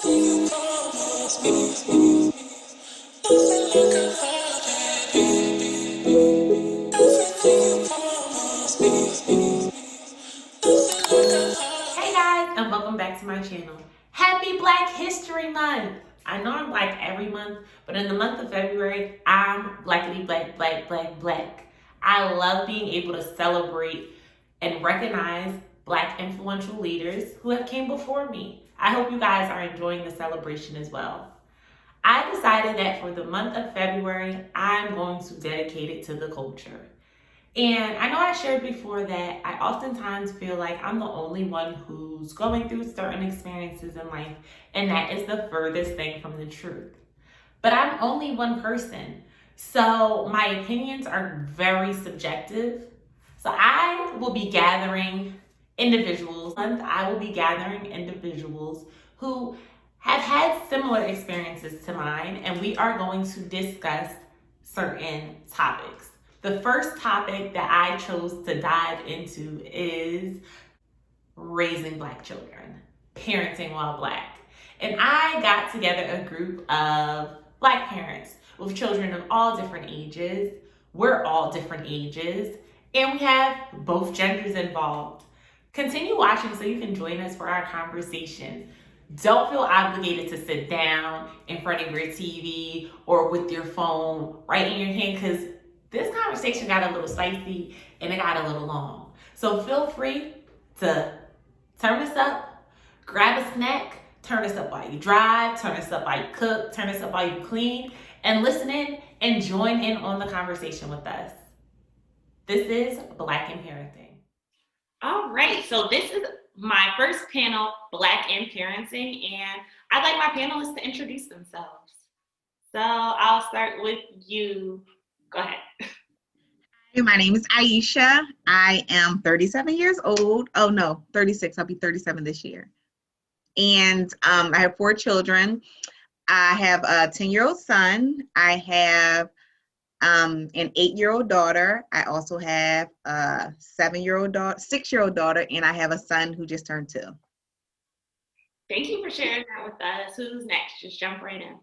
Hey guys, and welcome back to my channel. Happy Black History Month! I know I'm black every month, but in the month of February, I'm blackity black, black, black, black. I love being able to celebrate and recognize black influential leaders who have came before me. I hope you guys are enjoying the celebration as well. I decided that for the month of February, I'm going to dedicate it to the culture. And I know I shared before that I oftentimes feel like I'm the only one who's going through certain experiences in life, and that is the furthest thing from the truth. But I'm only one person, so my opinions are very subjective. So I will be gathering individuals, I will be gathering individuals who have had similar experiences to mine, and we are going to discuss certain topics. The first topic that I chose to dive into is raising black children, parenting while black. And I got together a group of black parents with children of all different ages. We're all different ages, and we have both genders involved. Continue watching so you can join us for our conversation. Don't feel obligated to sit down in front of your TV or with your phone right in your hand, because this conversation got a little spicy and it got a little long. So feel free to turn us up, grab a snack, turn us up while you drive, turn us up while you cook, turn us up while you clean, and listen in and join in on the conversation with us. This is Black in Parenting. All right, so this is my first panel, Black in Parenting, and I'd like my panelists to introduce themselves. So I'll start with you. Go ahead. Hey, my name is Aisha. I am 37 years old. Oh no, 36. I'll be 37 this year. And I have 4 children. I have a 10-year-old son. I have an 8-year-old daughter. I also have a 7-year-old daughter, 6-year-old daughter, and I have a son who just turned 2. Thank you for sharing that with us. Who's next? Just jump right in.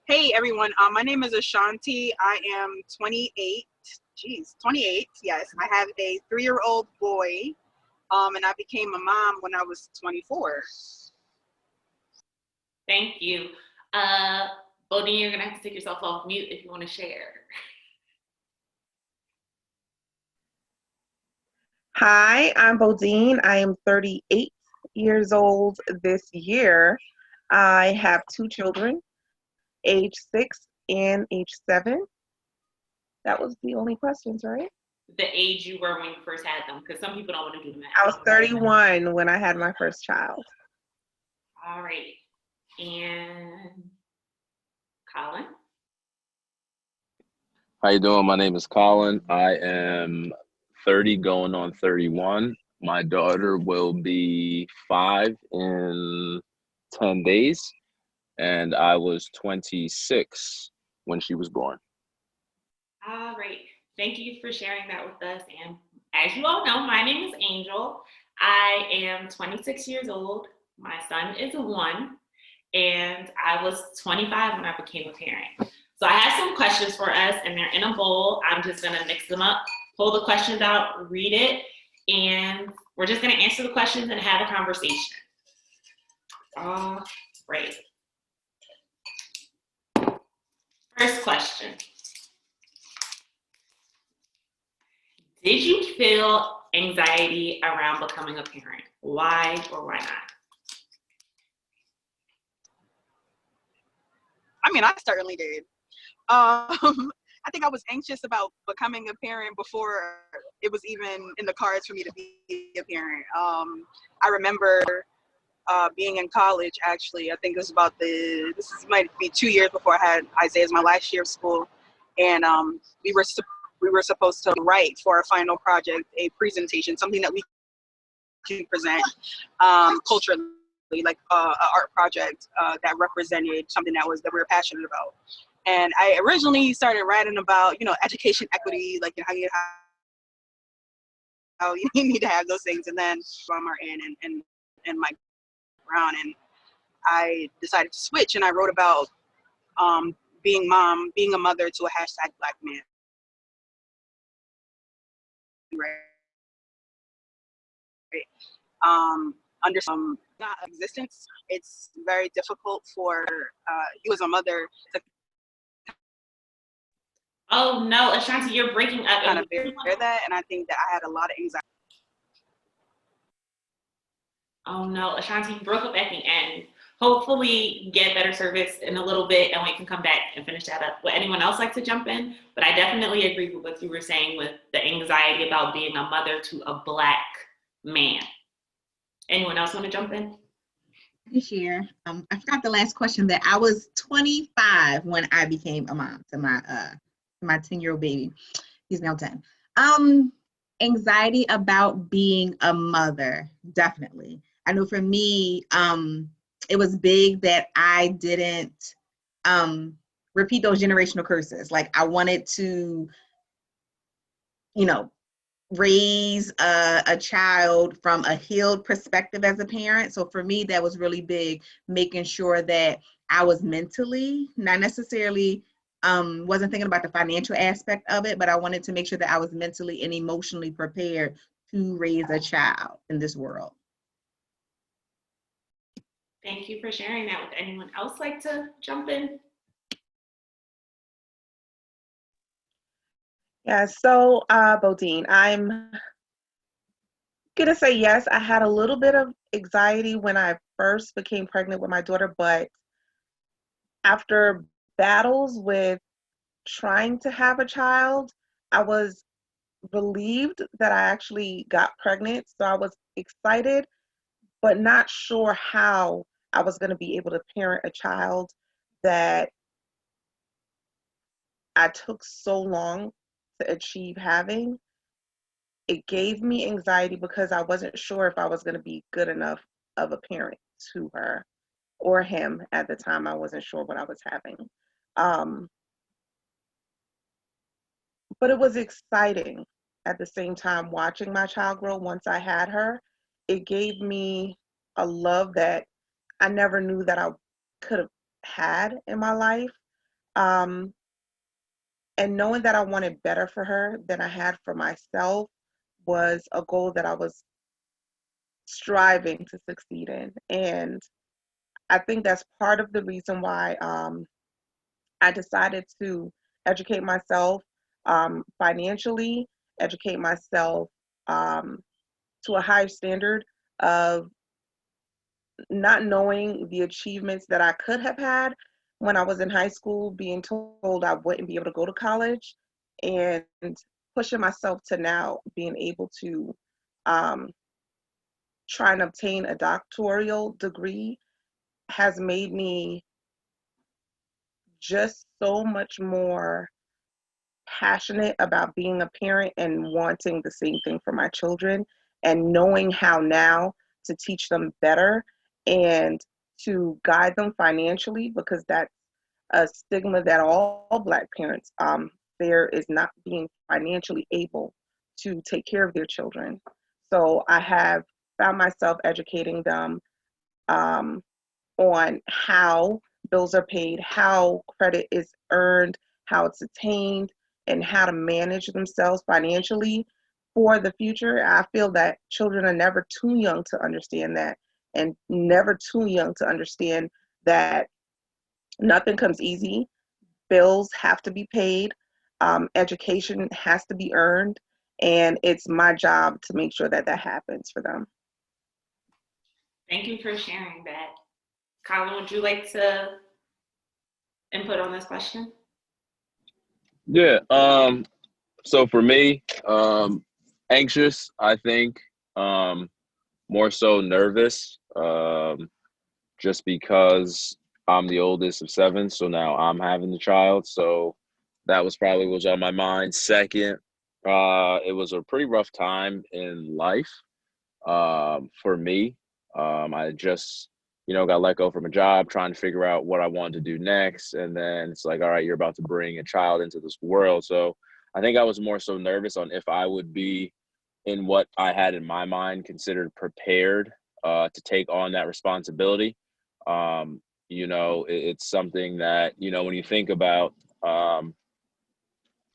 Hey everyone, my name is Ashanti. I am 28. 28. Yes, I have a 3-year-old boy, and I became a mom when I was 24. Thank you. Bodine, you're gonna have to take yourself off mute if you want to share. Hi, I'm Bodine. I am 38 years old this year. I have 2 children, age 6 and age 7. That was the only questions, right? The age you were when you first had them, because some people don't want to do the math. I was 31 when I had my first child. All right. And Colin? How you doing? My name is Colin. I am 30 going on 31. My daughter will be 5 in 10 days, and I was 26 when she was born. All right. Thank you for sharing that with us. And as you all know, my name is Angel. I am 26 years old. My son is 1, and I was 25 when I became a parent. So I have some questions for us, and they're in a bowl. I'm just gonna mix them up, pull the questions out, read it, and we're just gonna answer the questions and have a conversation. All right. First question. Did you feel anxiety around becoming a parent? Why or why not? I mean, I certainly did. I think I was anxious about becoming a parent before it was even in the cards for me to be a parent. I remember being in college, actually. I think it was this might be 2 years before I had Isaiah as my last year of school. And we were supposed to write for our final project a presentation, something that we can present culturally, like an art project that represented something that we were passionate about. And I originally started writing about, education equity, like how you need to have those things, and then from our end and my background, and I decided to switch, and I wrote about being a mother to a hashtag Black man. Under some existence, it's very difficult for you as a mother to Oh no, Ashanti, you're breaking up. kind of bear that, and I think that I had a lot of anxiety. Oh no, Ashanti, you broke up at the end. Hopefully get better service in a little bit and we can come back and finish that up. Would anyone else like to jump in? But I definitely agree with what you were saying with the anxiety about being a mother to a Black man. Anyone else want to jump in? This year, I forgot the last question. That I was 25 when I became a mom to my 10-year-old baby. He's now 10. Anxiety about being a mother, definitely. I know for me, it was big that I didn't repeat those generational curses. Like I wanted to, raise a child from a healed perspective as a parent. So for me, that was really big, making sure that I was mentally, not necessarily, wasn't thinking about the financial aspect of it, but I wanted to make sure that I was mentally and emotionally prepared to raise a child in this world. Thank you for sharing that. Would anyone else like to jump in? Yeah, so Bodine, I'm gonna say yes. I had a little bit of anxiety when I first became pregnant with my daughter, but after battles with trying to have a child, I was relieved that I actually got pregnant. So I was excited, but not sure how I was going to be able to parent a child that I took so long to achieve having. It gave me anxiety because I wasn't sure if I was going to be good enough of a parent to her or him at the time. I wasn't sure what I was having. But it was exciting at the same time watching my child grow once I had her. It gave me a love that I never knew that I could have had in my life. And knowing that I wanted better for her than I had for myself was a goal that I was striving to succeed in. And I think that's part of the reason why I decided to educate myself financially, educate myself to a higher standard of not knowing the achievements that I could have had when I was in high school, being told I wouldn't be able to go to college, and pushing myself to now being able to try and obtain a doctoral degree has made me just so much more passionate about being a parent and wanting the same thing for my children, and knowing how now to teach them better and to guide them financially, because that's a stigma that all Black parents there is not being financially able to take care of their children. So I have found myself educating them on how bills are paid, how credit is earned, how it's attained, and how to manage themselves financially for the future. I feel that children are never too young to understand that, and never too young to understand that nothing comes easy. Bills have to be paid, education has to be earned, and it's my job to make sure that that happens for them. Thank you for sharing that. Colin, would you like to input on this question? Yeah. So for me, anxious, I think, more so nervous, just because I'm the oldest of 7. So now I'm having the child. So that was probably what was on my mind. Second, it was a pretty rough time in life, for me. I just, got let go from a job, trying to figure out what I wanted to do next. And then it's like, all right, you're about to bring a child into this world. So I think I was more so nervous on if I would be in what I had in my mind considered prepared to take on that responsibility. It's something that, when you think about,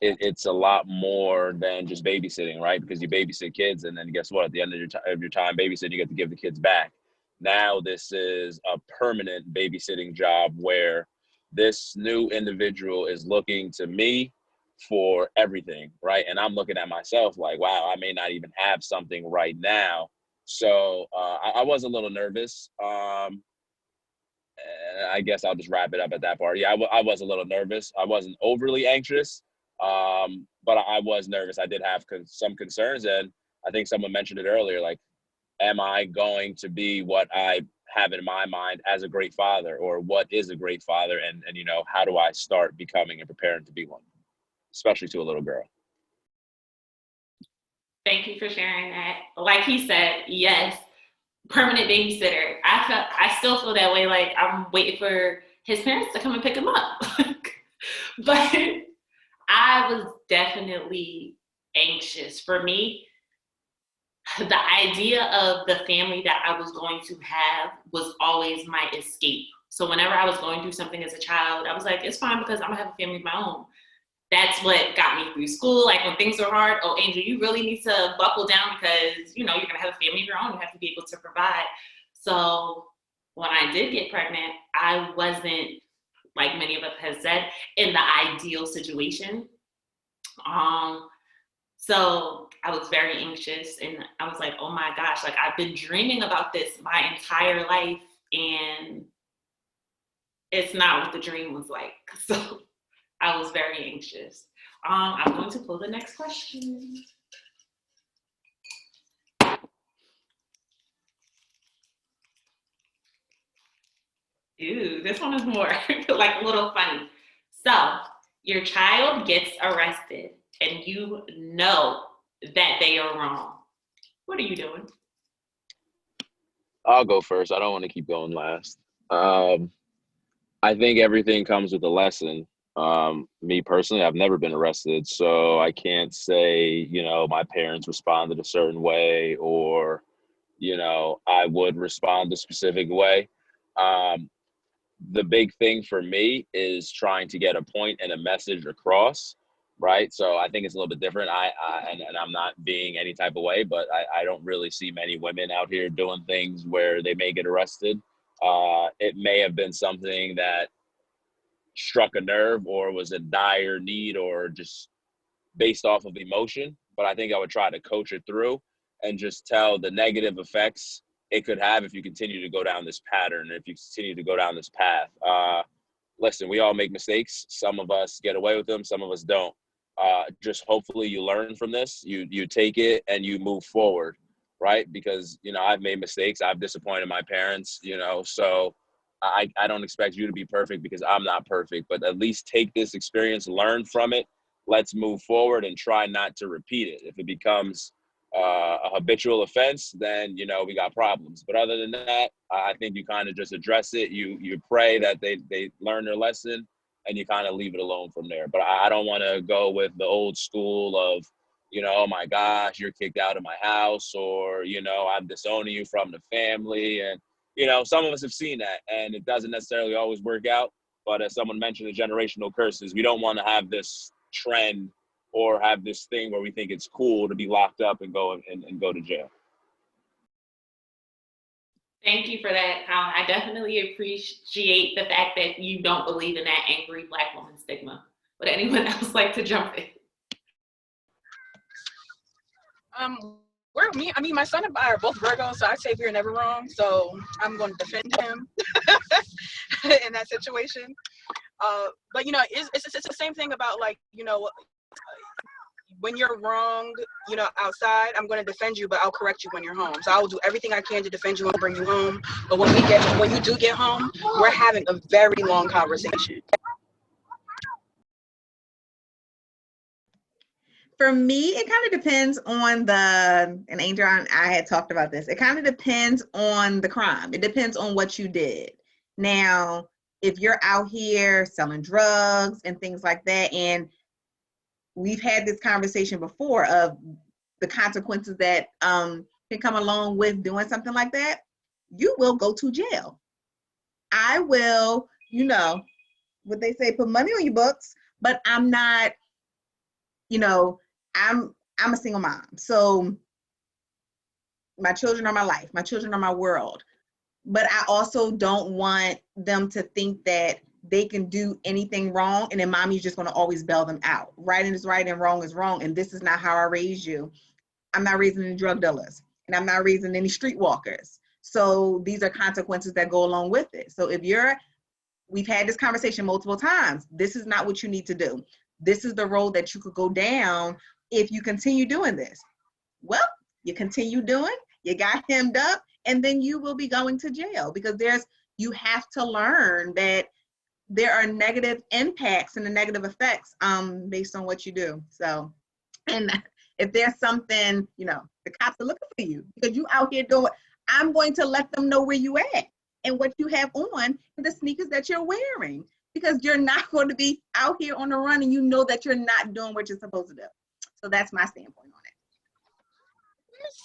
it's a lot more than just babysitting, right? Because you babysit kids, and then guess what? At the end of your time babysitting, you get to give the kids back. Now this is a permanent babysitting job where this new individual is looking to me for everything, right? And I'm looking at myself like, wow, I may not even have something right now. So I was a little nervous. I guess I'll just wrap it up at that part. Yeah, I was a little nervous. I wasn't overly anxious, but I was nervous. I did have some concerns, and I think someone mentioned it earlier. Like, am I going to be what I have in my mind as a great father, or what is a great father, and how do I start becoming and preparing to be one, especially to a little girl? Thank you for sharing that. Like he said, yes, permanent babysitter. I still feel that way. Like, I'm waiting for his parents to come and pick him up. But I was definitely anxious. For me, the idea of the family that I was going to have was always my escape. So whenever I was going through something as a child, I was like, it's fine because I'm gonna have a family of my own. That's what got me through school. Like, when things are hard, oh, Angel, you really need to buckle down because, you're gonna have a family of your own. You have to be able to provide. So when I did get pregnant, I wasn't, like many of us have said, in the ideal situation. So I was very anxious, and I was like, oh my gosh, like, I've been dreaming about this my entire life, and it's not what the dream was like. So I was very anxious. I'm going to pull the next question. Ooh, this one is more like a little funny. So your child gets arrested and you know that they are wrong. What are you doing? I'll go first. I don't want to keep going last. I think everything comes with a lesson. Me personally, I've never been arrested, so I can't say, my parents responded a certain way, or, I would respond a specific way. The big thing for me is trying to get a point and a message across, right? So I think it's a little bit different. And I'm not being any type of way, but I don't really see many women out here doing things where they may get arrested. It may have been something that struck a nerve or was in dire need or just based off of emotion, but I think I would try to coach it through and just tell the negative effects it could have if you continue to go down this pattern, if you continue to go down this path. Listen, we all make mistakes. Some of us get away with them, some of us don't. Just hopefully you learn from this, you take it and you move forward, right? Because, I've made mistakes, I've disappointed my parents, so I don't expect you to be perfect because I'm not perfect, but at least take this experience, learn from it. Let's move forward and try not to repeat it. If it becomes a habitual offense, then, we got problems. But other than that, I think you kind of just address it. You pray that they learn their lesson and you kind of leave it alone from there. But I don't want to go with the old school of, oh my gosh, you're kicked out of my house, or, I'm disowning you from the family. And, some of us have seen that, and it doesn't necessarily always work out. But as someone mentioned, the generational curses, we don't want to have this trend or have this thing where we think it's cool to be locked up and go to jail. Thank you for that, Colin. I definitely appreciate the fact that you don't believe in that angry Black woman stigma. Would anyone else like to jump in? My son and I are both Virgos, so I say we're never wrong. So I'm going to defend him in that situation. But it's the same thing about, like, when you're wrong, outside, I'm going to defend you, but I'll correct you when you're home. So I will do everything I can to defend you and bring you home. But when you do get home, we're having a very long conversation. For me, it kind of depends on and Angel and I had talked about this. It kind of depends on the crime. It depends on what you did. Now, if you're out here selling drugs and things like that, and we've had this conversation before of the consequences that can come along with doing something like that, you will go to jail. I will, what they say, put money on your books, but I'm not, I'm a single mom. So my children are my life. My children are my world. But I also don't want them to think that they can do anything wrong and then mommy's just going to always bail them out. Right is right and wrong is wrong. And this is not how I raised you. I'm not raising any drug dealers and I'm not raising any streetwalkers. So these are consequences that go along with it. So we've had this conversation multiple times. This is not what you need to do. This is the road that you could go down if you continue doing this. Well, you continue doing, you got hemmed up, and then you will be going to jail because you have to learn that there are negative impacts and the negative effects based on what you do. So, and if there's something, the cops are looking for you because you out here doing, I'm going to let them know where you at and what you have on and the sneakers that you're wearing because you're not going to be out here on the run and you know that you're not doing what you're supposed to do. So that's my standpoint on it.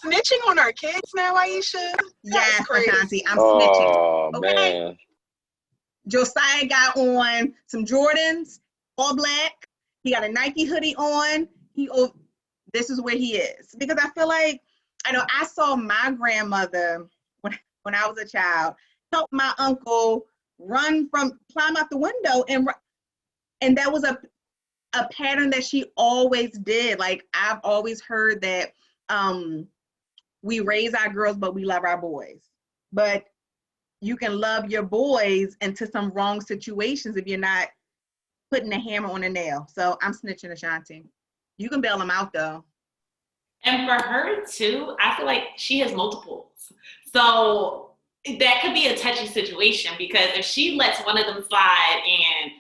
Snitching on our kids now, Aisha? Yes, crazy. Ashanti, I'm snitching. Oh, Okay. man. Josiah got on some Jordans, all black. He got a Nike hoodie on. This is where he is. Because I feel like, I saw my grandmother when I was a child help my uncle climb out the window, and that was a pattern that she always did. Like I've always heard that we raise our girls, but we love our boys. But you can love your boys into some wrong situations if you're not putting a hammer on a nail. So I'm snitching, Ashanti. You can bail them out though. And for her too, I feel like she has multiples. So that could be a touchy situation because if she lets one of them slide and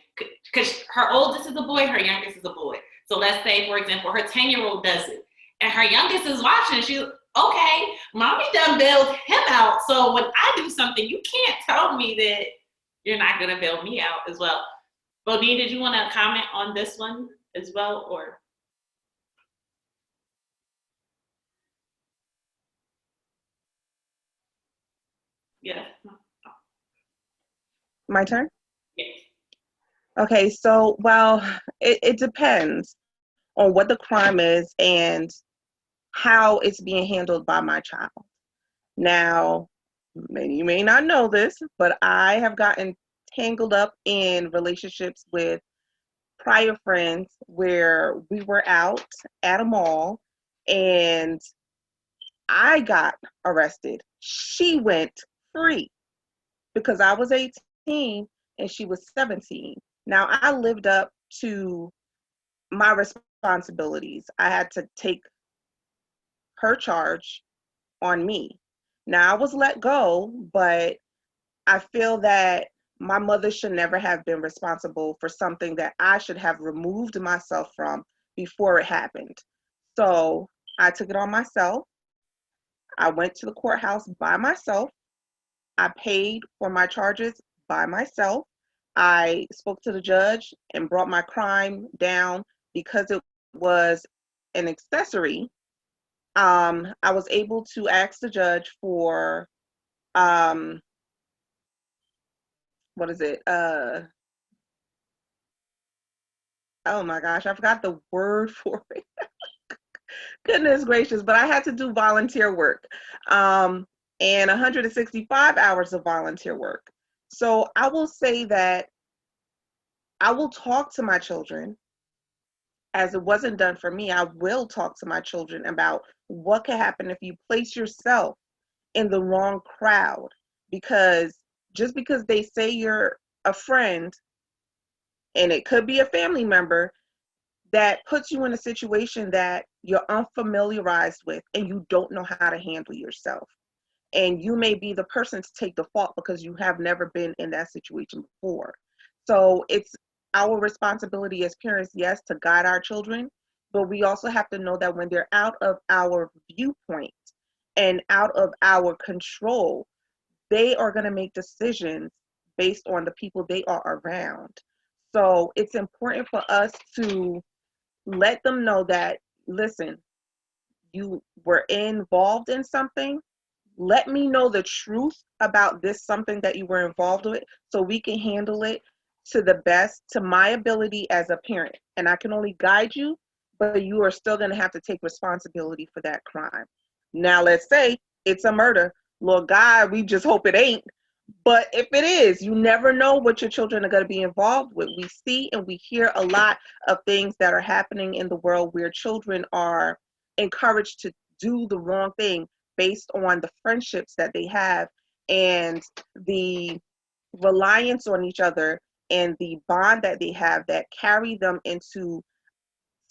because her oldest is a boy, her youngest is a boy. So let's say, for example, her 10-year-old does it and her youngest is watching. She's okay, mommy done bailed him out. So when I do something, you can't tell me that you're not going to bail me out as well. Bodine, did you want to comment on this one as well, or? Yeah. My turn? Yes. Okay, so, well, it depends on what the crime is and how it's being handled by my child. Now, you may not know this, but I have gotten tangled up in relationships with prior friends where we were out at a mall and I got arrested. She went free because I was 18 and she was 17. Now, I lived up to my responsibilities. I had to take her charge on me. Now, I was let go, but I feel that my mother should never have been responsible for something that I should have removed myself from before it happened. So I took it on myself. I went to the courthouse by myself. I paid for my charges by myself. I spoke to the judge and brought my crime down because it was an accessory. I was able to ask the judge for, what is it? Oh my gosh, I forgot the word for it. Goodness gracious, but I had to do volunteer work and 165 hours of volunteer work. So I will say that I will talk to my children, as it wasn't done for me. I will talk to my children about what could happen if you place yourself in the wrong crowd, because just because they say you're a friend, and it could be a family member, that puts you in a situation that you're unfamiliarized with and you don't know how to handle yourself. And you may be the person to take the fault because you have never been in that situation before. So it's our responsibility as parents, yes, to guide our children, but we also have to know that when they're out of our viewpoint and out of our control, they are going to make decisions based on the people they are around. So it's important for us to let them know that, listen, you were involved in something, let me know the truth about this, something that you were involved with, so we can handle it to the best, to my ability as a parent. And I can only guide you, but you are still going to have to take responsibility for that crime. Now, let's say it's a murder. Lord God, we just hope it ain't. But if it is, you never know what your children are going to be involved with. We see and we hear a lot of things that are happening in the world where children are encouraged to do the wrong thing based on the friendships that they have and the reliance on each other and the bond that they have that carry them into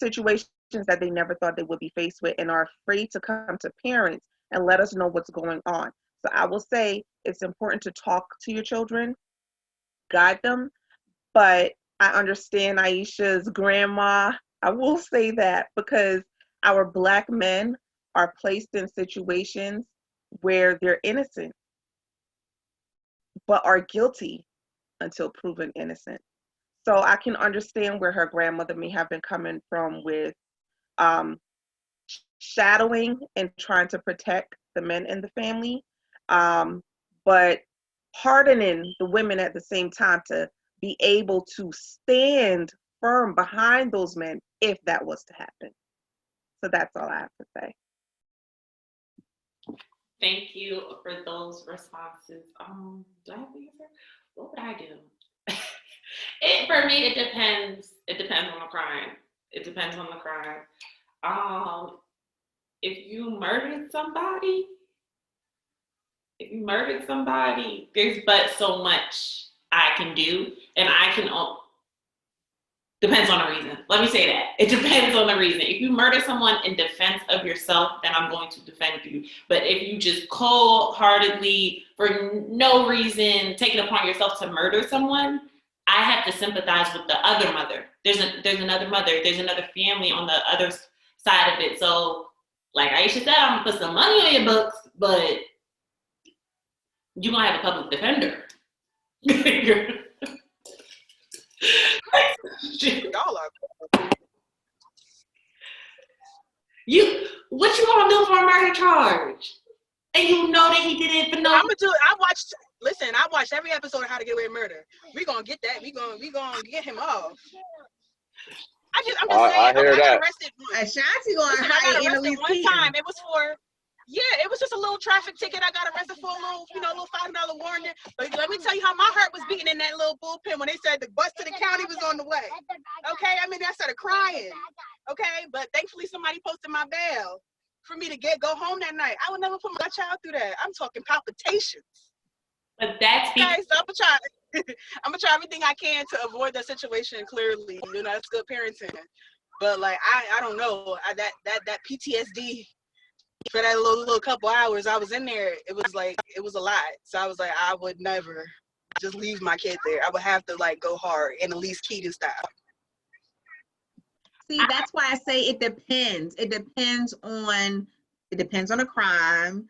situations that they never thought they would be faced with and are afraid to come to parents and let us know what's going on. So I will say it's important to talk to your children, guide them, but I understand Aisha's grandma. I will say that because our Black men are placed in situations where they're innocent but are guilty until proven innocent. So I can understand where her grandmother may have been coming from with um, shadowing and trying to protect the men in the family, but hardening the women at the same time to be able to stand firm behind those men if that was to happen. So that's all I have to say. Thank you for those responses. Do I have the answer? What would I do? For me, it depends. It depends on the crime. It depends on the crime. If you murdered somebody, there's but so much I can do, and I can. Depends on the reason. Let me say that. It depends on the reason. If you murder someone in defense of yourself, then I'm going to defend you. But if you just cold-heartedly, for no reason, take it upon yourself to murder someone, I have to sympathize with the other mother. There's another mother. There's another family on the other side of it. So, like Aisha said, I'm gonna put some money on your books, but you're gonna have a public defender. Y'all are. What you gonna do for a murder charge? And you know that he did it for no. I'm gonna do it. I watched every episode of How to Get Away with Murder. We gonna get that. We gonna get him off. I'm just saying. I hear I got that. arrested once. Ashanti going to I hire got arrested Annalise one Keaton. time. It was for. Yeah, it was just a little traffic ticket. I got arrested for a little $5 warning. But let me tell you how my heart was beating in that little bullpen when they said the bus to the county was on the way. Okay, I mean, I started crying. Okay, but thankfully somebody posted my bail for me to go home that night. I would never put my child through that. I'm talking palpitations. But that's okay, so I'm gonna try everything I can to avoid that situation. Clearly, that's good parenting. But like, I don't know. That PTSD. For that little couple hours I was in there, it was a lot. So I was like, I would never just leave my kid there. I would have to go hard and Annalise Keaton style. See, that's why I say it depends. It depends on a crime.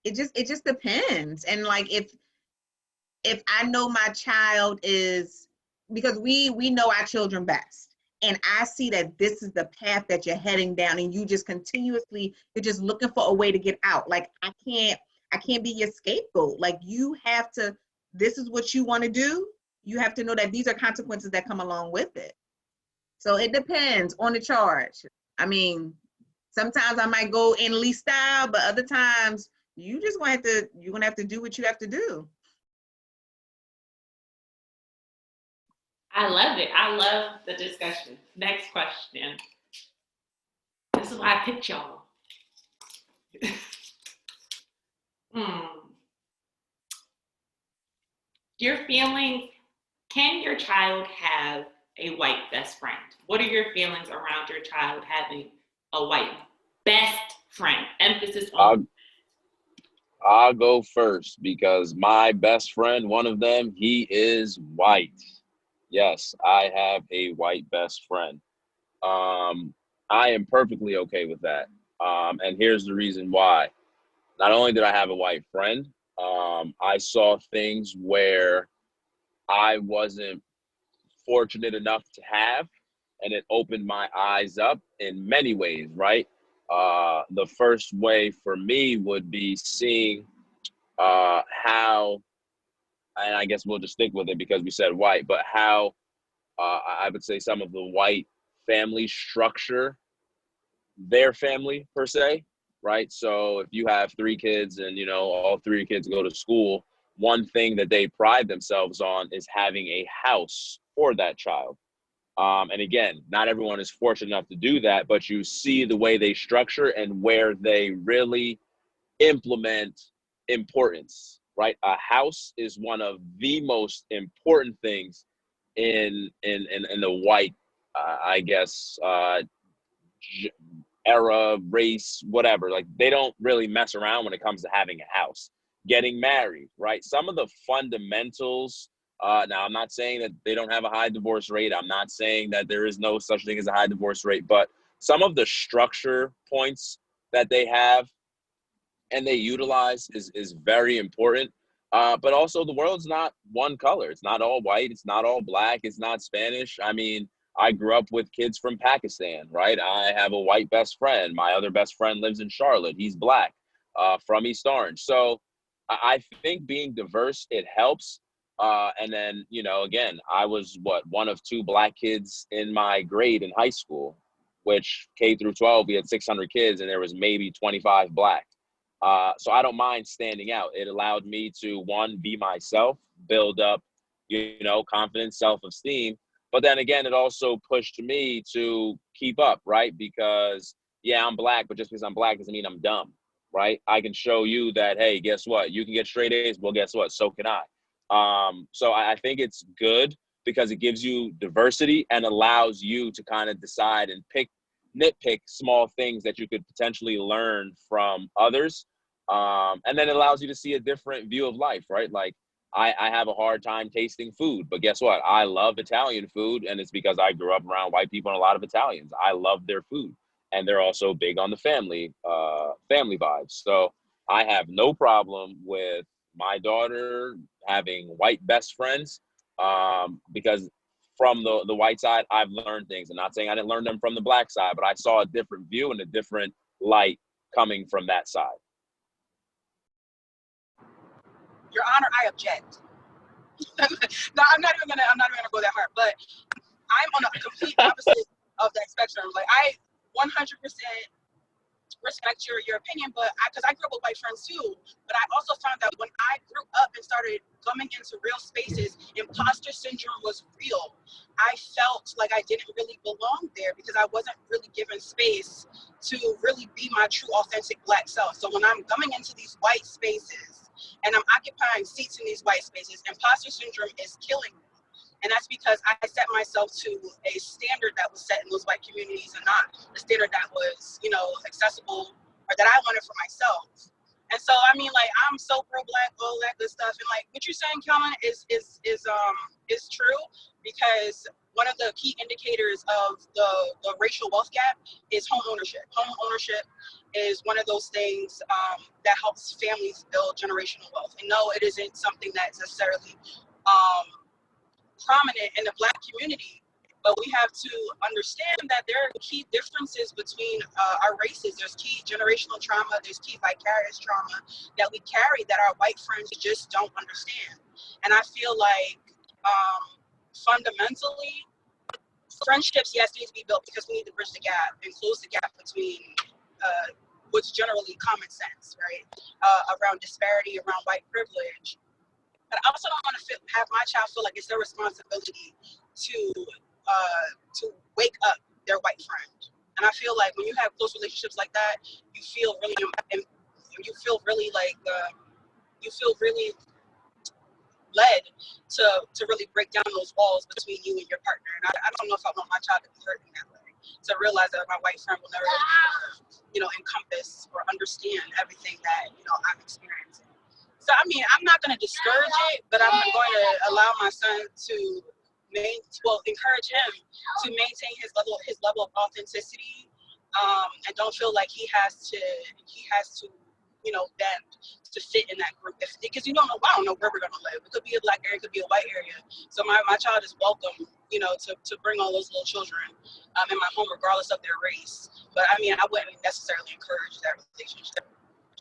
It just depends. And like if I know my child is, because we know our children best. And I see that this is the path that you're heading down, and you just you're just looking for a way to get out. Like I can't be your scapegoat. Like you have to, this is what you want to do. You have to know that these are consequences that come along with it. So it depends on the charge. I mean, sometimes I might go in Lee style, but other times you're gonna have to do what you have to do. I love it. I love the discussion. Next question. This is why I picked y'all. Your feelings, can your child have a white best friend? What are your feelings around your child having a white best friend? Emphasis on. I'll go first because my best friend, one of them, he is white. Yes, I have a white best friend. I am perfectly okay with that. And here's the reason why. Not only did I have a white friend, I saw things where I wasn't fortunate enough to have, and it opened my eyes up in many ways, right? The first way for me would be seeing how, and I guess we'll just stick with it because we said white, but how I would say some of the white family structure their family per se, right? So if you have 3 kids and, you know, all 3 kids go to school, one thing that they pride themselves on is having a house for that child. And again, not everyone is fortunate enough to do that, but you see the way they structure and where they really implement importance, right? A house is one of the most important things in the white, I guess, era, race, whatever. Like they don't really mess around when it comes to having a house, getting married, right? Some of the fundamentals. Now, I'm not saying that they don't have a high divorce rate. I'm not saying that there is no such thing as a high divorce rate, but some of the structure points that they have and they utilize is very important. But also the world's not one color. It's not all white. It's not all black. It's not Spanish. I mean, I grew up with kids from Pakistan, right? I have a white best friend. My other best friend lives in Charlotte. He's black, from East Orange. So I think being diverse, it helps. And then, you know, again, I was one of 2 black kids in my grade in high school, which K through 12, we had 600 kids and there was maybe 25 black. So I don't mind standing out. It allowed me to, one, be myself, build up, you know, confidence, self-esteem. But then again, it also pushed me to keep up, right? Because, yeah, I'm black, but just because I'm black doesn't mean I'm dumb, right? I can show you that, hey, guess what? You can get straight A's. Well, guess what? So can I. So I think it's good because it gives you diversity and allows you to kind of decide and nitpick small things that you could potentially learn from others. And then it allows you to see a different view of life, right? Like I have a hard time tasting food, but guess what? I love Italian food, and it's because I grew up around white people and a lot of Italians. I love their food, and they're also big on the family vibes. So I have no problem with my daughter having white best friends, because from the white side, I've learned things. I'm not saying I didn't learn them from the black side, but I saw a different view and a different light coming from that side. Your Honor, I object. No, I'm not even gonna go that hard, but I'm on a complete opposite of that spectrum. Like I 100% respect your opinion, but because I grew up with white friends too, but I also found that when I grew up and started coming into real spaces, imposter syndrome was real. I felt like I didn't really belong there because I wasn't really given space to really be my true authentic black self. So when I'm coming into these white spaces and I'm occupying seats in these white spaces, imposter syndrome is killing me. And that's because I set myself to a standard that was set in those white communities and not the standard that was, you know, accessible or that I wanted for myself. And so, I mean, like, I'm so pro-black, all that good stuff. And like, what you're saying, Kelvin, is true, because one of the key indicators of the racial wealth gap is home ownership. Home ownership is one of those things that helps families build generational wealth. And no, it isn't something that's necessarily prominent in the black community, but we have to understand that there are key differences between our races. There's key generational trauma, there's key vicarious trauma that we carry that our white friends just don't understand. And I feel like fundamentally, friendships, yes, need to be built because we need to bridge the gap and close the gap between what's generally common sense, right? Around disparity, around white privilege. But I also don't want to have my child feel like it's their responsibility to wake up their white friend. And I feel like when you have close relationships like that, you feel really led to really break down those walls between you and your partner. And I don't know if I want my child to be hurt in that way. To realize that my white friend will never, encompass or understand everything that I'm experiencing. So I mean, I'm not going to discourage it, but I'm going to allow my son to encourage him to maintain his level of authenticity, and don't feel like he has to you know, them to fit in that group. Because you don't know, I don't know where we're gonna live. It could be a black area, it could be a white area. So my child is welcome, you know, to bring all those little children in my home, regardless of their race. But I mean, I wouldn't necessarily encourage that relationship.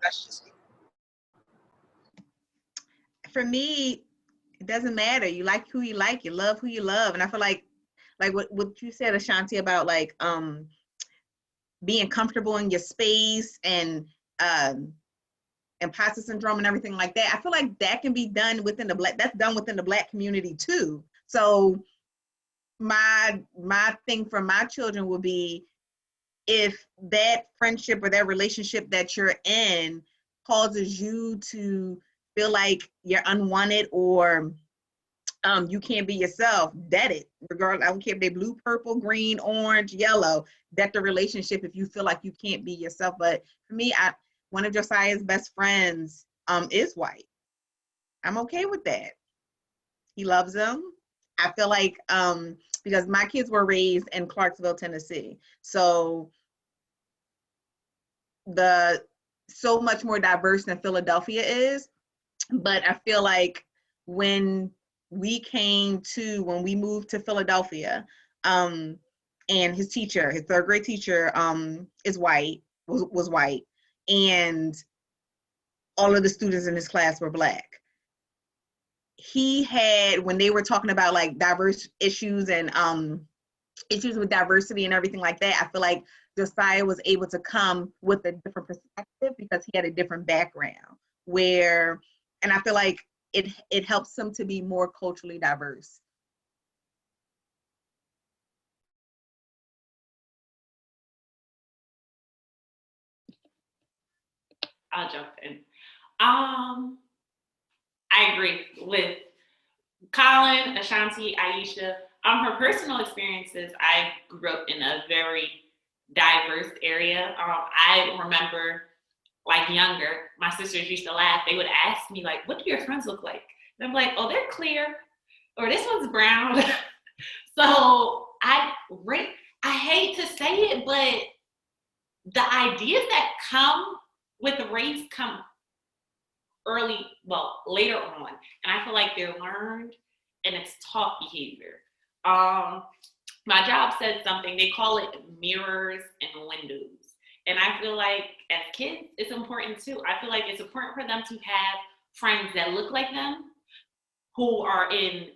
That's just me. For me, it doesn't matter. You like who you like, you love who you love. And I feel like what you said, Ashanti, about like being comfortable in your space and imposter syndrome and everything like that. I feel like that can be done within that's done within the Black community too. So my thing for my children will be, if that friendship or that relationship that you're in causes you to feel like you're unwanted or you can't be yourself, dead it. Regardless, I don't care if they're blue, purple, green, orange, yellow, dead the relationship if you feel like you can't be yourself. But for me, one of Josiah's best friends is white. I'm okay with that. He loves them. I feel like because my kids were raised in Clarksville, Tennessee, so so much more diverse than Philadelphia is. But I feel like when we moved to Philadelphia, and his third grade teacher was white, and all of the students in his class were Black. He had, when they were talking about like diverse issues and issues with diversity and everything like that, I feel like Josiah was able to come with a different perspective because he had a different background and I feel like it helps him to be more culturally diverse. I'll jump in. I agree with Colin, Ashanti, Aisha. Her personal experiences, I grew up in a very diverse area. I remember, like younger, my sisters used to laugh. They would ask me, like, what do your friends look like? And I'm like, oh, they're clear, or this one's brown. So I hate to say it, but the ideas that come with race come later on. And I feel like they're learned and it's taught behavior. My job said something, they call it mirrors and windows. And I feel like as kids, it's important too. I feel like it's important for them to have friends that look like them, who are in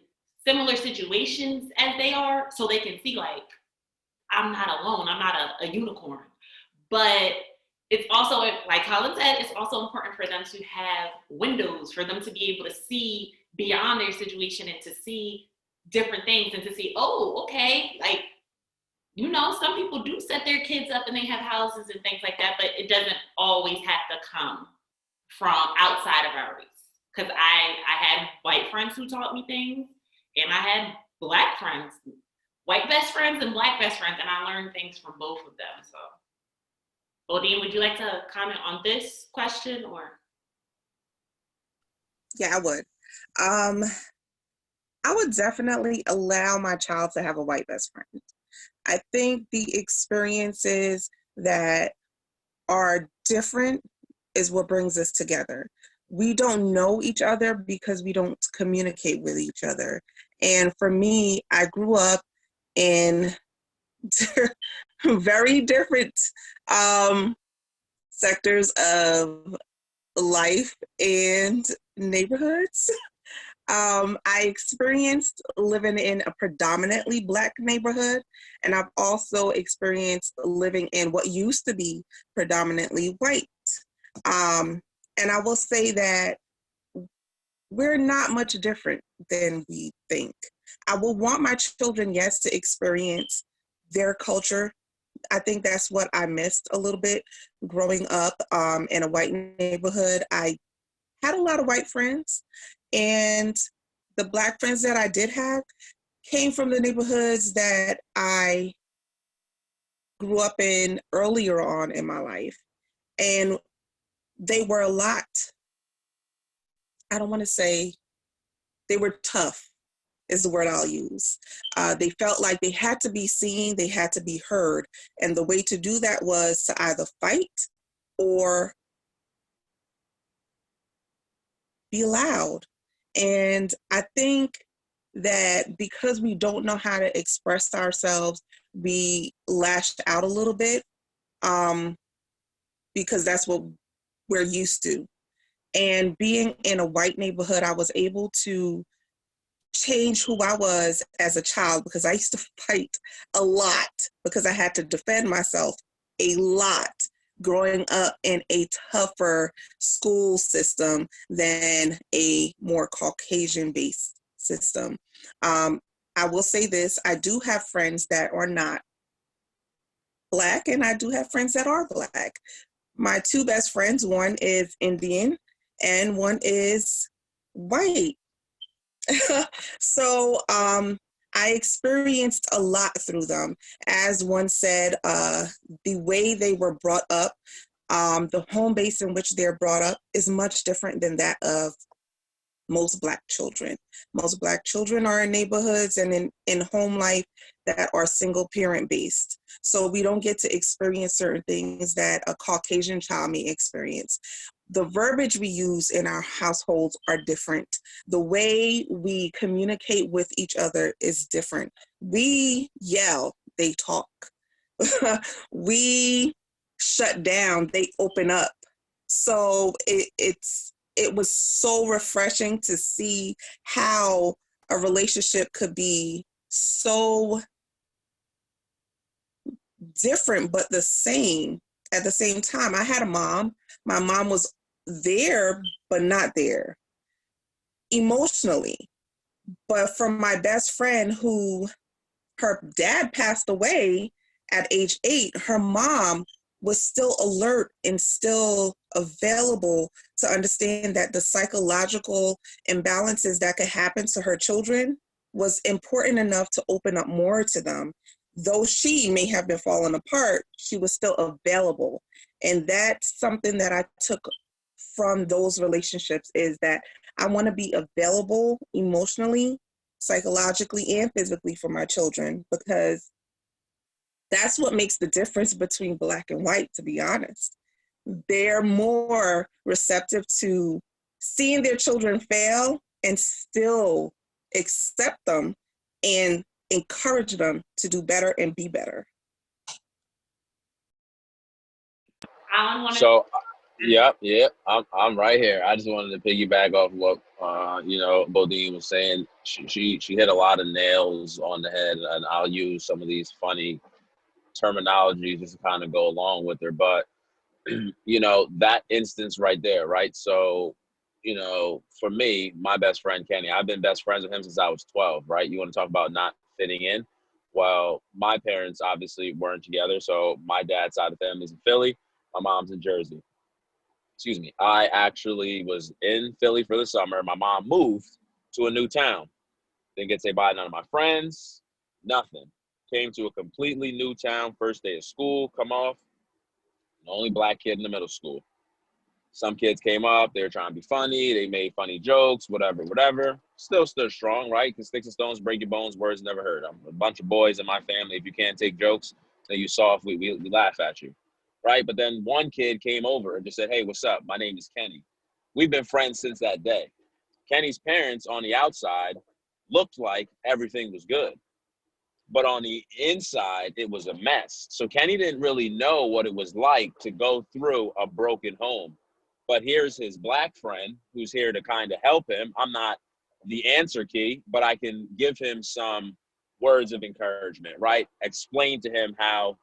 similar situations as they are, so they can see like, I'm not alone, I'm not a unicorn. But it's also, like Colin said, it's also important for them to have windows, for them to be able to see beyond their situation and to see different things and to see, oh, okay, like, you know, some people do set their kids up and they have houses and things like that, but it doesn't always have to come from outside of our race. Because I had white friends who taught me things, and I had Black friends, white best friends and Black best friends, and I learned things from both of them. So, Odine, would you like to comment on this question or? Yeah, I would. I would definitely allow my child to have a white best friend. I think the experiences that are different is what brings us together. We don't know each other because we don't communicate with each other. And for me, I grew up in very different sectors of life and neighborhoods. I experienced living in a predominantly Black neighborhood, and I've also experienced living in what used to be predominantly white. And I will say that we're not much different than we think. I will want my children, yes, to experience their culture. I think that's what I missed a little bit growing up in a white neighborhood. I had a lot of white friends, and the Black friends that I did have came from the neighborhoods that I grew up in earlier on in my life. And they were a lot, I don't want to say, they were tough is the word I'll use. They felt like they had to be seen, they had to be heard. And the way to do that was to either fight or be loud. And I think that because we don't know how to express ourselves, we lashed out a little bit, because that's what we're used to. And being in a white neighborhood, I was able to change who I was as a child, because I used to fight a lot because I had to defend myself a lot growing up in a tougher school system than a more Caucasian-based system. I will say this, I do have friends that are not Black, and I do have friends that are Black. My two best friends, one is Indian and one is white. So I experienced a lot through them. As one said, the way they were brought up, the home base in which they're brought up is much different than that of most Black children. Most Black children are in neighborhoods and in home life that are single parent based. So we don't get to experience certain things that a Caucasian child may experience. The verbiage we use in our households are different. The way we communicate with each other is different. We yell, they talk. We shut down, they open up. So it was so refreshing to see how a relationship could be so different but the same at the same time. I had a mom. My mom was there but not there emotionally. But from my best friend, who her dad passed away at age 8, her mom was still alert and still available to understand that the psychological imbalances that could happen to her children was important enough to open up more to them. Though she may have been falling apart, she was still available. And that's something that I took from those relationships, is that I want to be available emotionally, psychologically, and physically for my children, because that's what makes the difference between Black and white, to be honest. They're more receptive to seeing their children fail and still accept them and encourage them to do better and be better. Alan wanted So, yeah, I'm right here. I just wanted to piggyback off what Bodine was saying. She hit a lot of nails on the head, and I'll use some of these funny terminology just to kind of go along with her. But that instance right there, right? So, for me, my best friend Kenny, I've been best friends with him since I was 12, right? You want to talk about not fitting in? Well, my parents obviously weren't together, so my dad's side of the family is in Philly, my mom's in Jersey. Excuse me. I actually was in Philly for the summer. My mom moved to a new town. Didn't get to say bye to none of my friends, nothing. Came to a completely new town, first day of school, come off, the only Black kid in the middle school. Some kids came up, they were trying to be funny, they made funny jokes, whatever. Still stood strong, right? Because sticks and stones break your bones, words never heard. I'm a bunch of boys in my family. If you can't take jokes, then you soft, we laugh at you, right? But then one kid came over and just said, "Hey, what's up? My name is Kenny." We've been friends since that day. Kenny's parents on the outside looked like everything was good, but on the inside, it was a mess. So Kenny didn't really know what it was like to go through a broken home. But here's his Black friend who's here to kind of help him. I'm not the answer key, but I can give him some words of encouragement, right? Explain to him how,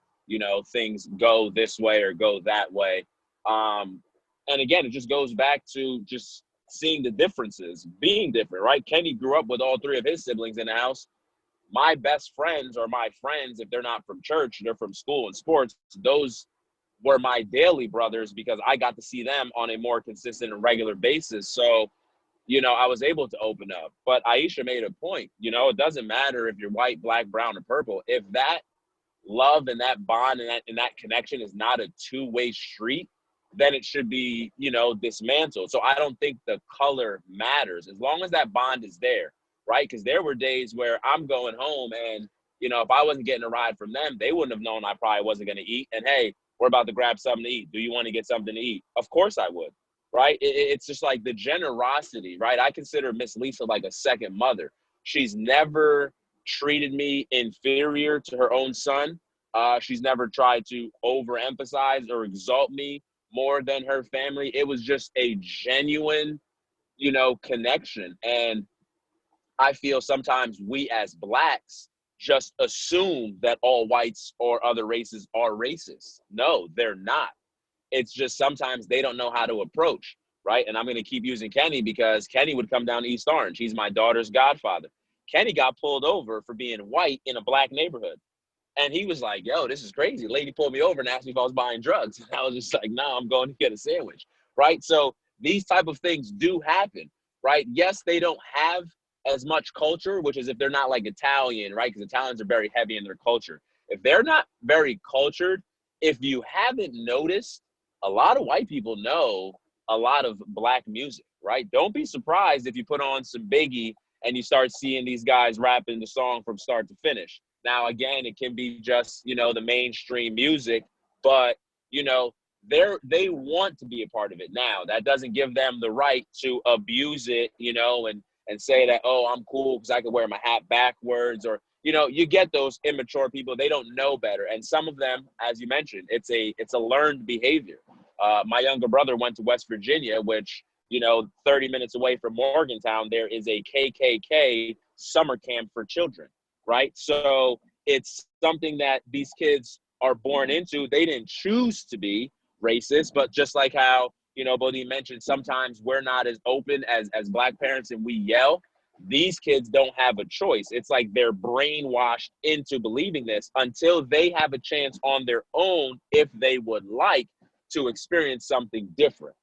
things go this way or go that way. And again, it just goes back to just seeing the differences, being different, right? Kenny grew up with all 3 of his siblings in the house. My best friends are my friends. If they're not from church, they're from school and sports. Those were my daily brothers because I got to see them on a more consistent and regular basis. So, I was able to open up. But Aisha made a point, it doesn't matter if you're white, Black, brown, or purple. If that love and that bond and that connection is not a two-way street, then it should be, dismantled. So I don't think the color matters as long as that bond is there, right? Because there were days where I'm going home and, if I wasn't getting a ride from them, they wouldn't have known I probably wasn't going to eat. And hey, we're about to grab something to eat. Do you want to get something to eat? Of course I would, right? It's just like the generosity, right? I consider Miss Lisa like a second mother. She's never treated me inferior to her own son. She's never tried to overemphasize or exalt me more than her family. It was just a genuine, connection. And I feel sometimes we as Blacks just assume that all whites or other races are racist. No, they're not. It's just sometimes they don't know how to approach, right? And I'm going to keep using Kenny because Kenny would come down to East Orange. He's my daughter's godfather. Kenny got pulled over for being white in a Black neighborhood. And he was like, yo, this is crazy. The lady pulled me over and asked me if I was buying drugs. And I was just like, no, I'm going to get a sandwich, right? So these type of things do happen, right? Yes, they don't have as much culture, which is if they're not like Italian, right? Because Italians are very heavy in their culture. If they're not very cultured, if you haven't noticed, a lot of white people know a lot of Black music, right? Don't be surprised if you put on some Biggie and you start seeing these guys rapping the song from start to finish. Now, again, it can be just, the mainstream music, but, they want to be a part of it. Now, that doesn't give them the right to abuse it, and say that, oh, I'm cool because I can wear my hat backwards, or, you get those immature people, they don't know better. And some of them, as you mentioned, it's a learned behavior. My younger brother went to West Virginia, which, 30 minutes away from Morgantown, there is a KKK summer camp for children, right? So it's something that these kids are born into. They didn't choose to be racist, but just like how, Bodhi mentioned, sometimes we're not as open as Black parents and we yell. These kids don't have a choice. It's like they're brainwashed into believing this until they have a chance on their own, if they would like to experience something different.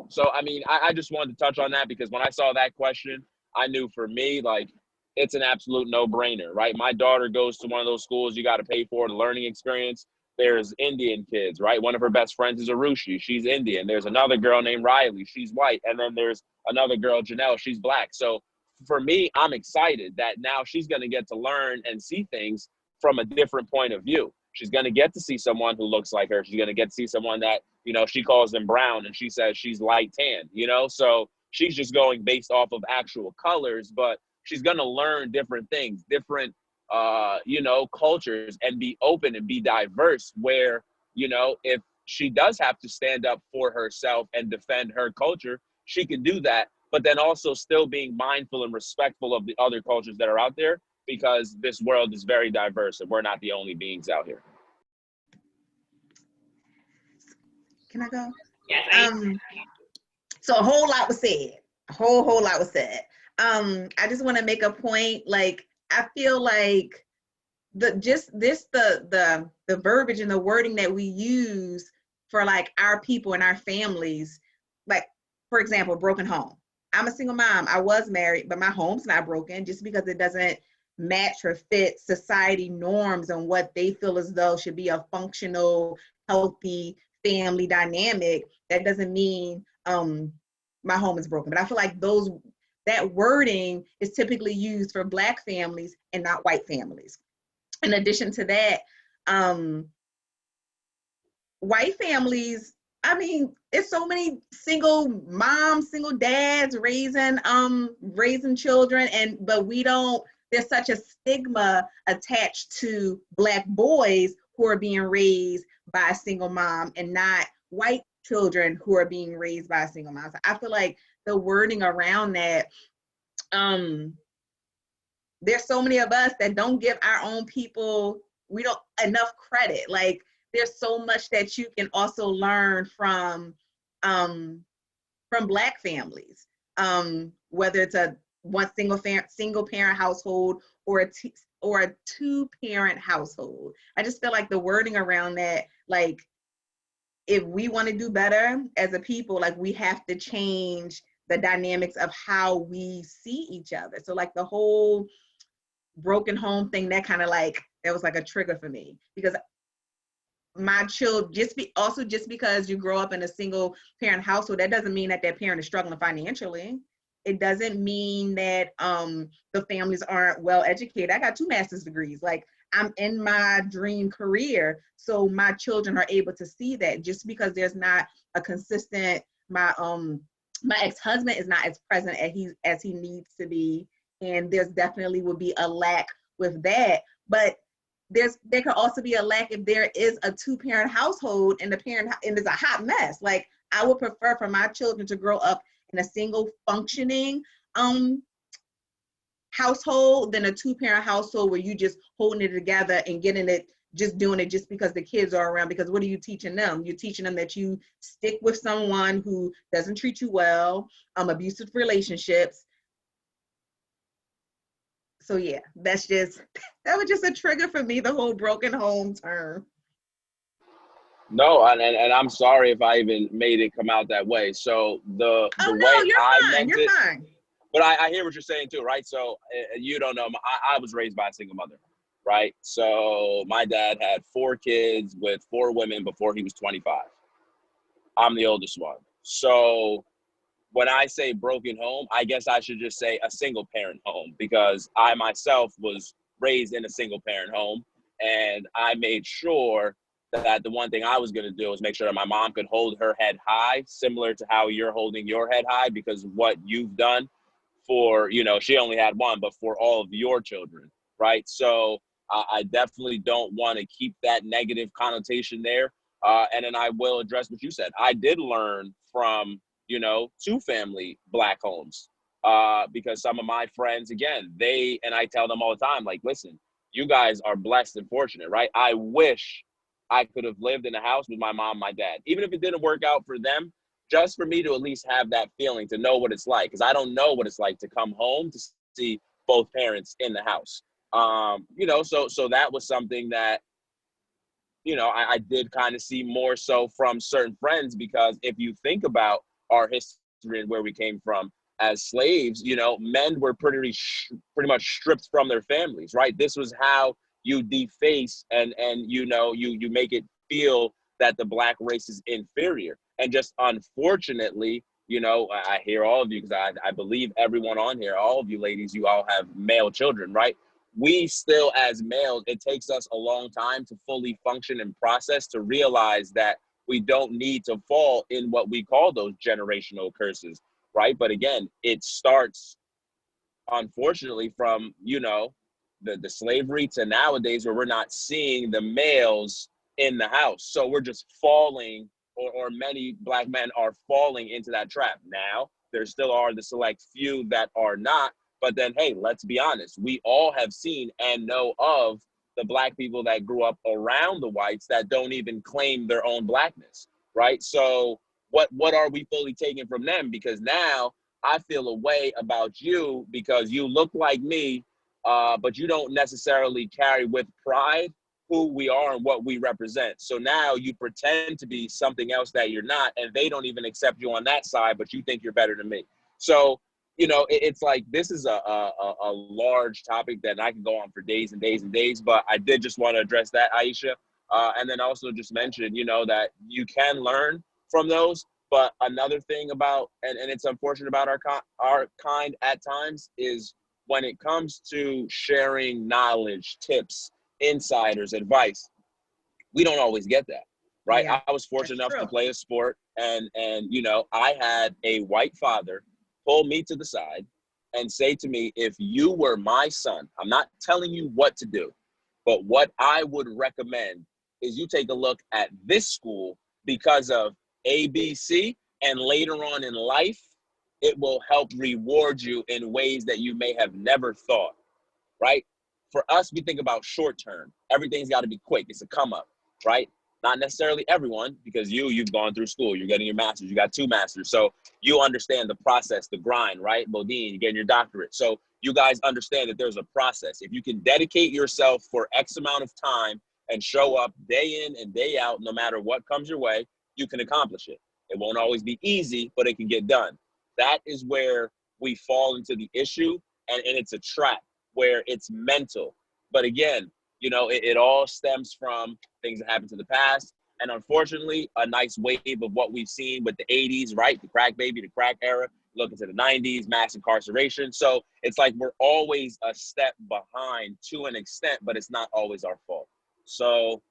So, I mean, I just wanted to touch on that because when I saw that question, I knew for me, like, it's an absolute no-brainer, right? My daughter goes to one of those schools you got to pay for the learning experience. There's Indian kids, right? One of her best friends is Arushi. She's Indian. There's another girl named Riley. She's white. And then there's another girl, Janelle. She's Black. So for me, I'm excited that now she's going to get to learn and see things from a different point of view. She's going to get to see someone who looks like her. She's going to get to see someone that, she calls them brown and she says she's light tan, So she's just going based off of actual colors, but she's going to learn different things, different, cultures, and be open and be diverse where, if she does have to stand up for herself and defend her culture, she can do that, but then also still being mindful and respectful of the other cultures that are out there, because this world is very diverse and we're not the only beings out here. Can I go? Yes. So a whole lot was said. A whole lot was said. I just want to make a point. Like, I feel like the verbiage and the wording that we use for like our people and our families, like, for example, broken home. I'm a single mom. I was married, but my home's not broken. Just because it doesn't match or fit society norms and what they feel as though should be a functional, healthy family dynamic, that doesn't mean my home is broken. But I feel like that wording is typically used for Black families and not white families. In addition to that, white families, I mean, it's so many single moms, single dads raising children, but there's such a stigma attached to Black boys who are being raised by a single mom and not white children who are being raised by a single mom. So I feel like the wording around that, there's so many of us that don't give our own people enough credit. Like, there's so much that you can also learn from Black families, whether it's one single parent household or a two-parent household. I just feel like the wording around that, like, if we want to do better as a people, like, we have to change the dynamics of how we see each other. So like the whole broken home thing, that kind of like, that was like a trigger for me, because my children, just because you grow up in a single parent household, that doesn't mean that parent is struggling financially. It doesn't mean that the families aren't well educated. I got 2 master's degrees. Like, I'm in my dream career. So my children are able to see that. Just because there's not a consistent my ex-husband is not as present as he needs to be, and there's definitely would be a lack with that. But there could also be a lack if there is a two-parent household and it's a hot mess. Like, I would prefer for my children to grow up in a single functioning household than a two-parent household where you just holding it together and getting it, just doing it just because the kids are around. Because what are you teaching them? You're teaching them that you stick with someone who doesn't treat you well, abusive relationships. So yeah, that was just a trigger for me, the whole broken home term. No, and I'm sorry if I even made it come out that way. So the Oh way no, you're I fine. meant You're it, fine. but I hear what you're saying too, right? So you don't know, I was raised by a single mother, right? So my dad had 4 kids with 4 women before he was 25. I'm the oldest one. So when I say broken home, I guess I should just say a single parent home, because I myself was raised in a single parent home, and I made sure that the one thing I was going to do was make sure that my mom could hold her head high, similar to how you're holding your head high, because what you've done for, she only had one, but for all of your children, right? So I definitely don't want to keep that negative connotation there. And then I will address what you said. I did learn from, 2 family Black homes, because some of my friends, again, and I tell them all the time, like, listen, you guys are blessed and fortunate, right? I wish I could have lived in a house with my mom, my dad, even if it didn't work out for them, just for me to at least have that feeling, to know what it's like, because I don't know what it's like to come home to see both parents in the house. So that was something that, I did kind of see more so from certain friends, because if you think about our history and where we came from as slaves, men were pretty much stripped from their families, right? This was how you deface and you make it feel that the Black race is inferior. And just unfortunately, I hear all of you, because I believe everyone on here, all of you ladies, you all have male children, right? We still, as males, it takes us a long time to fully function and process, to realize that we don't need to fall in what we call those generational curses, right? But again, it starts, unfortunately, from, the slavery to nowadays, where we're not seeing the males in the house. So we're just falling, or many Black men are falling into that trap. Now, there still are the select few that are not. But then, hey, let's be honest. We all have seen and know of the Black people that grew up around the whites that don't even claim their own Blackness, right? So what are we fully taking from them? Because now I feel a way about you because you look like me, but you don't necessarily carry with pride who we are and what we represent. So now you pretend to be something else that you're not, and they don't even accept you on that side, but you think you're better than me. So it's like, this is a large topic that I can go on for days and days and days, but I did just want to address that, Aisha. And then also just mention, that you can learn from those. But another thing about, and it's unfortunate about our kind at times, is when it comes to sharing knowledge, tips, insiders, advice, we don't always get that, right? Yeah, I was fortunate enough true. to play a sport, and I had a white father pull me to the side and say to me, if you were my son, I'm not telling you what to do, but what I would recommend is you take a look at this school because of ABC, and later on in life, it will help reward you in ways that you may have never thought, right? For us, we think about short term. Everything's got to be quick. It's a come up, right? Not necessarily everyone, because you've gone through school. You're getting your master's. You got 2 masters. So you understand the process, the grind, right? Bodine, you're getting your doctorate. So you guys understand that there's a process. If you can dedicate yourself for X amount of time and show up day in and day out, no matter what comes your way, you can accomplish it. It won't always be easy, but it can get done. That is where we fall into the issue, and it's a trap where it's mental. But again, it all stems from things that happened to the past. And unfortunately, a nice wave of what we've seen with the 80s, right? The crack baby, the crack era, look into the 90s, mass incarceration. So it's like we're always a step behind to an extent, but it's not always our fault. So,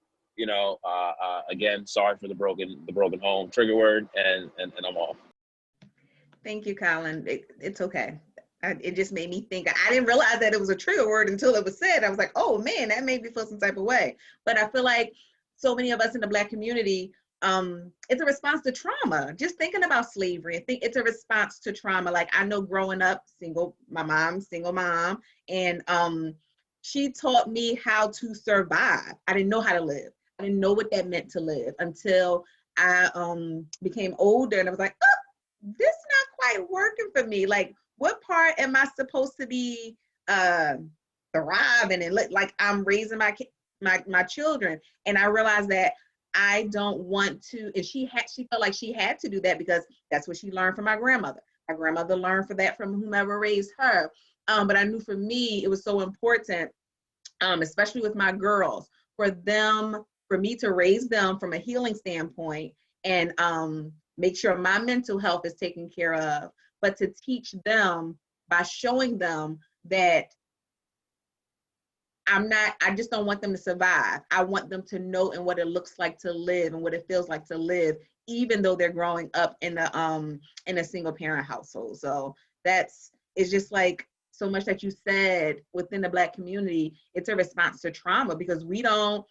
again, sorry for the broken home trigger word, and I'm off. Thank you, Colin. It's okay. It just made me think. I didn't realize that it was a trigger word until it was said. I was like, oh man, that made me feel some type of way. But I feel like so many of us in the Black community, it's a response to trauma. Just thinking about slavery, I think it's a response to trauma. Like I know growing up, my mom's single mom, and she taught me how to survive. I didn't know how to live. I didn't know what that meant to live until I became older, and I was like, oh, this not quite working for me. Like, what part am I supposed to be thriving and like I'm raising my children? And I realized that I don't want to. And she felt like she had to do that because that's what she learned from my grandmother. My grandmother learned from that from whomever raised her. But I knew for me it was so important, especially with my girls, for me to raise them from a healing standpoint and make sure my mental health is taken care of, but to teach them by showing them that I just don't want them to survive. I want them to know and what it looks like to live and what it feels like to live, even though they're growing up in a single parent household. So it's just like so much that you said within the Black community, it's a response to trauma because we don't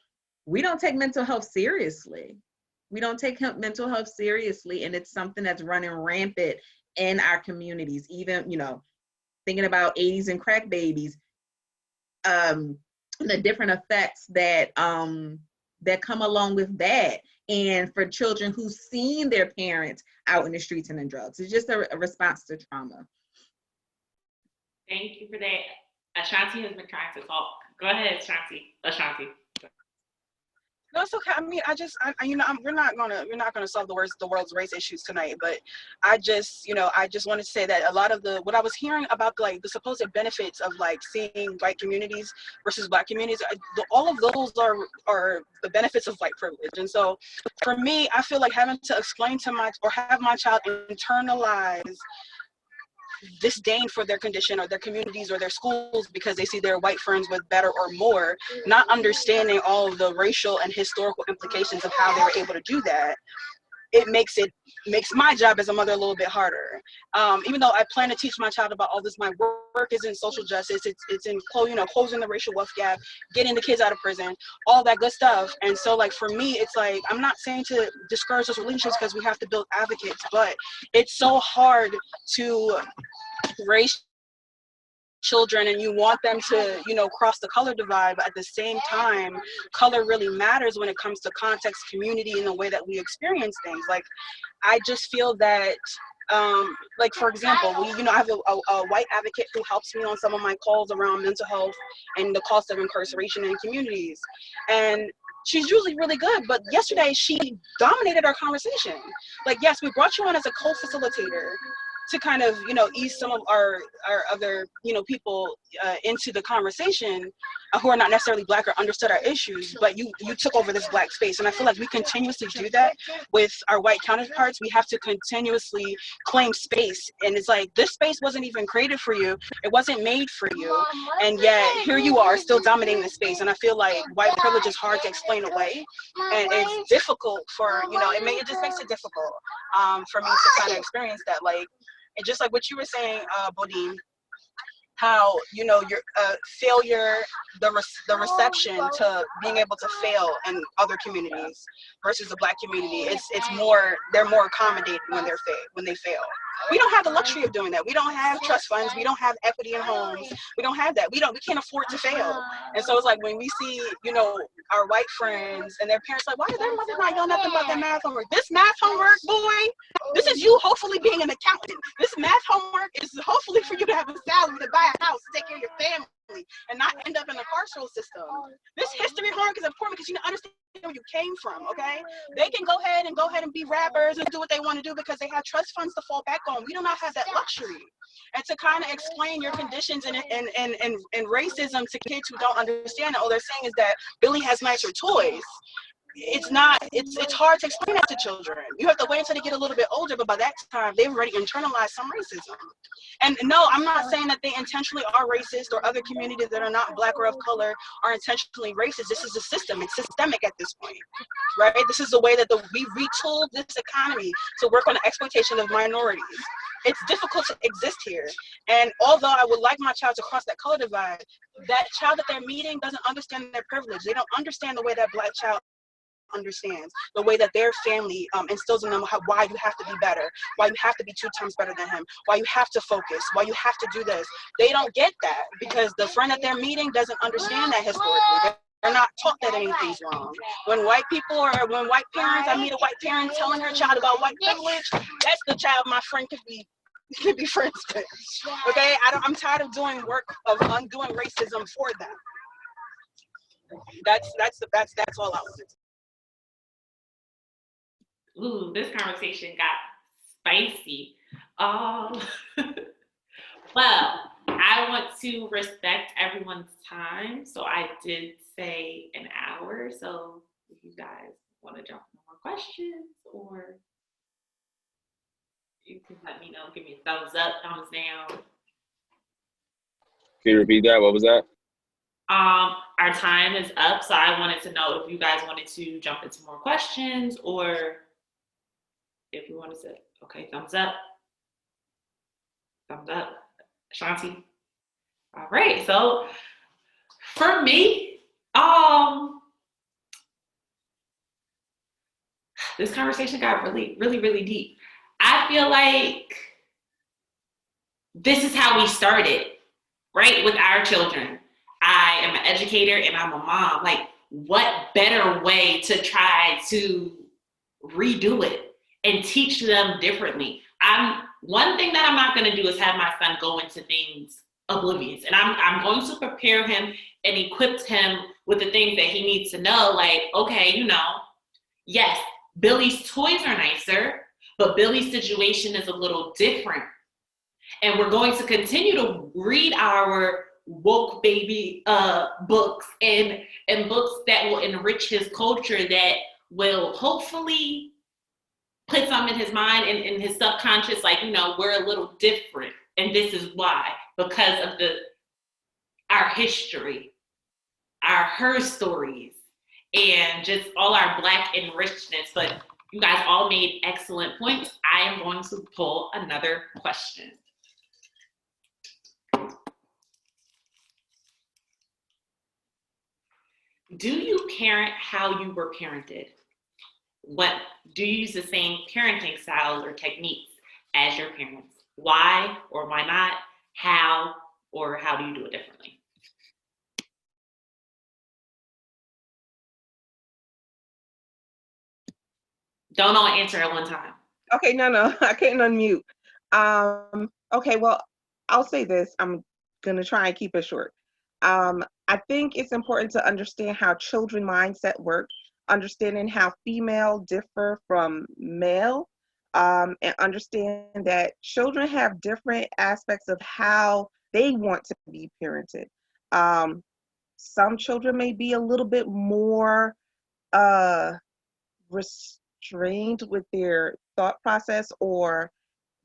take mental health seriously. We don't take mental health seriously, and it's something that's running rampant in our communities. Even, thinking about 80s and crack babies, the different effects that come along with that, and for children who've seen their parents out in the streets and in drugs. It's just a response to trauma. Thank you for that. Ashanti has been trying to talk. Go ahead, Ashanti. No, it's okay. I mean, we're not gonna solve the world's race issues tonight, but I just wanted to say that a lot of what I was hearing about like the supposed benefits of like seeing white communities versus Black communities, all of those are the benefits of white privilege. And so, for me, I feel like having to explain to have my child internalize disdain for their condition or their communities or their schools because they see their white friends with better or more, not understanding all of the racial and historical implications of how they were able to do that, it makes my job as a mother a little bit harder. Even though I plan to teach my child about all this, my work is in social justice. It's in closing the racial wealth gap, getting the kids out of prison, all that good stuff. And so, like, for me, it's like, I'm not saying to discourage those relationships because we have to build advocates, but it's so hard to raise children and you want them to cross the color divide, but at the same time color really matters when it comes to context, community, and the way that we experience things. Like, I just feel that like, for example, I have a white advocate who helps me on some of my calls around mental health and the cost of incarceration in communities, and she's usually really good, but yesterday she dominated our conversation. Like, yes, we brought you on as a co-facilitator to kind of, ease some of our other, people into the conversation who are not necessarily Black or understood our issues, but you took over this Black space. And I feel like we continuously do that with our white counterparts. We have to continuously claim space. And it's like, this space wasn't even created for you. It wasn't made for you. And yet here you are still dominating the space. And I feel like white privilege is hard to explain away. And it's difficult for, it just makes it difficult for me to kind of experience that. Like, and just like what you were saying, Bodine, how, your failure, the reception to being able to fail in other communities versus the Black community, they're more accommodating when they fail. We don't have the luxury of doing that. We don't have trust funds. We don't have equity in homes. We don't have that. We can't afford to fail. And so it's like when we see, our white friends and their parents like, why are their mothers not yelling nothing about their math homework? This math homework, boy, this is you hopefully being an accountant. This math homework is hopefully for you to have a salary to buy a house, to take care of your family, and not end up in the carceral system. This history homework is important because you understand where you came from, okay? They can go ahead and be rappers and do what they want to do because they have trust funds to fall back on. We do not have that luxury. And to kind of explain your conditions and racism to kids who don't understand it, all they're saying is that Billy has nicer toys. it's hard to explain that to children. You have to wait until they get a little bit older, but by that time they've already internalized some racism. And no, I'm not saying that they intentionally are racist, or other communities that are not Black or of color are intentionally racist. This is a system. It's systemic at this point, right? This is the way that we retooled this economy to work on the exploitation of minorities. It's difficult to exist here. And although I would like my child to cross that color divide, that child that they're meeting doesn't understand their privilege. They don't understand the way that Black child understands, the way that their family instills in them why you have to be better, why you have to be 2 times better than him, why you have to focus, why you have to do this. They don't get that because the friend that they're meeting doesn't understand that historically. They're not taught that anything's wrong. When white parents, I meet a white parent telling her child about white privilege, that's the child my friend could be friends with. Okay, I'm tired of doing work of undoing racism for them. That's all I was saying. Ooh, this conversation got spicy. Well, I want to respect everyone's time, so I did say an hour. So if you guys want to jump in more questions, or you can let me know. Give me a thumbs up, thumbs down. Can you repeat that? What was that? Our time is up, so I wanted to know if you guys wanted to jump into more questions, or if you want to say, okay, thumbs up. Thumbs up. Shanti. All right, so for me, this conversation got really, really, really deep. I feel like this is how we started, right, with our children. I am an educator and I'm a mom. Like, what better way to try to redo it and teach them differently? One thing that I'm not going to do is have my son go into things oblivious. And I'm going to prepare him and equip him with the things that he needs to know. Like, okay, yes, Billy's toys are nicer, but Billy's situation is a little different. And we're going to continue to read our woke baby books and books that will enrich his culture, that will hopefully put something in his mind and in his subconscious, like, we're a little different. And this is why, because of our history, her stories, and just all our Black enrichments. But you guys all made excellent points. I am going to pull another question. Do you parent how you were parented? What do you use the same parenting styles or techniques as your parents? Why or why not? How or how do you do it differently? Don't all answer at one time. Okay, no, I can't unmute. Okay, well, I'll say this. I'm gonna try and keep it short. I think it's important to understand how children mindset work, understanding how female differ from male, and understand that children have different aspects of how they want to be parented. Some children may be a little bit more restrained with their thought process or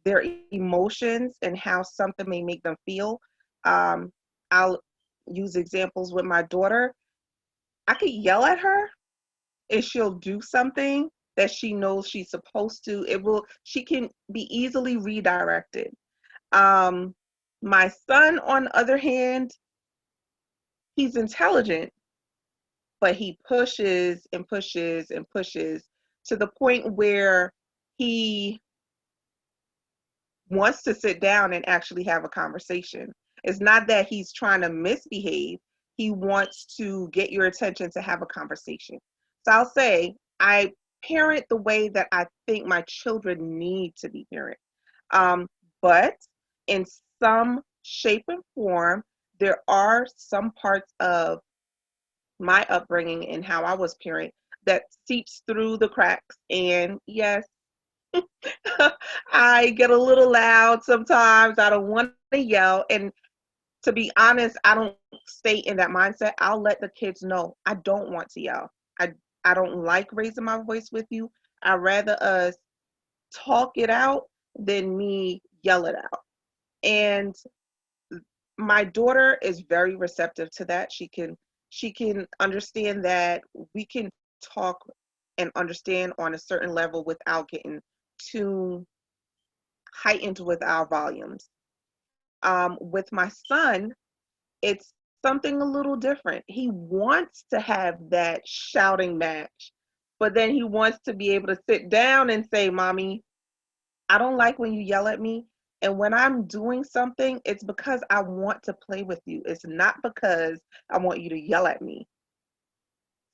their emotions and how something may make them feel. I'll use examples with my daughter. I could yell at her and she'll do something that she knows she's supposed to. She can be easily redirected. My son, on the other hand, he's intelligent, but he pushes and pushes and pushes to the point where he wants to sit down and actually have a conversation. It's not that he's trying to misbehave. He wants to get your attention to have a conversation. So I'll say I parent the way that I think my children need to be parented. But in some shape and form, there are some parts of my upbringing and how I was parented that seeps through the cracks. And yes, I get a little loud sometimes. I don't want to yell. And to be honest, I don't stay in that mindset. I'll let the kids know I don't want to yell. I don't like raising my voice with you. I'd rather us talk it out than me yell it out. And my daughter is very receptive to that. She can understand that we can talk and understand on a certain level without getting too heightened with our volumes. With my son, it's something a little different. He wants to have that shouting match, but then he wants to be able to sit down and say, Mommy, I don't like when you yell at me. And when I'm doing something, it's because I want to play with you. It's not because I want you to yell at me.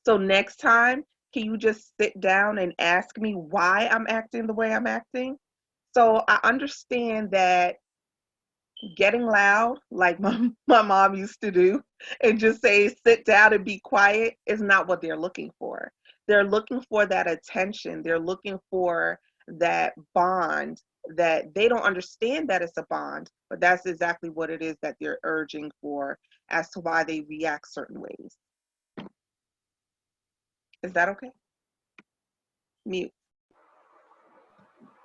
So next time, can you just sit down and ask me why I'm acting the way I'm acting? So I understand that getting loud, like my mom used to do, and just say, sit down and be quiet, is not what they're looking for. They're looking for that attention. They're looking for that bond that they don't understand that it's a bond, but that's exactly what it is that they're urging for as to why they react certain ways. Is that okay? Mute.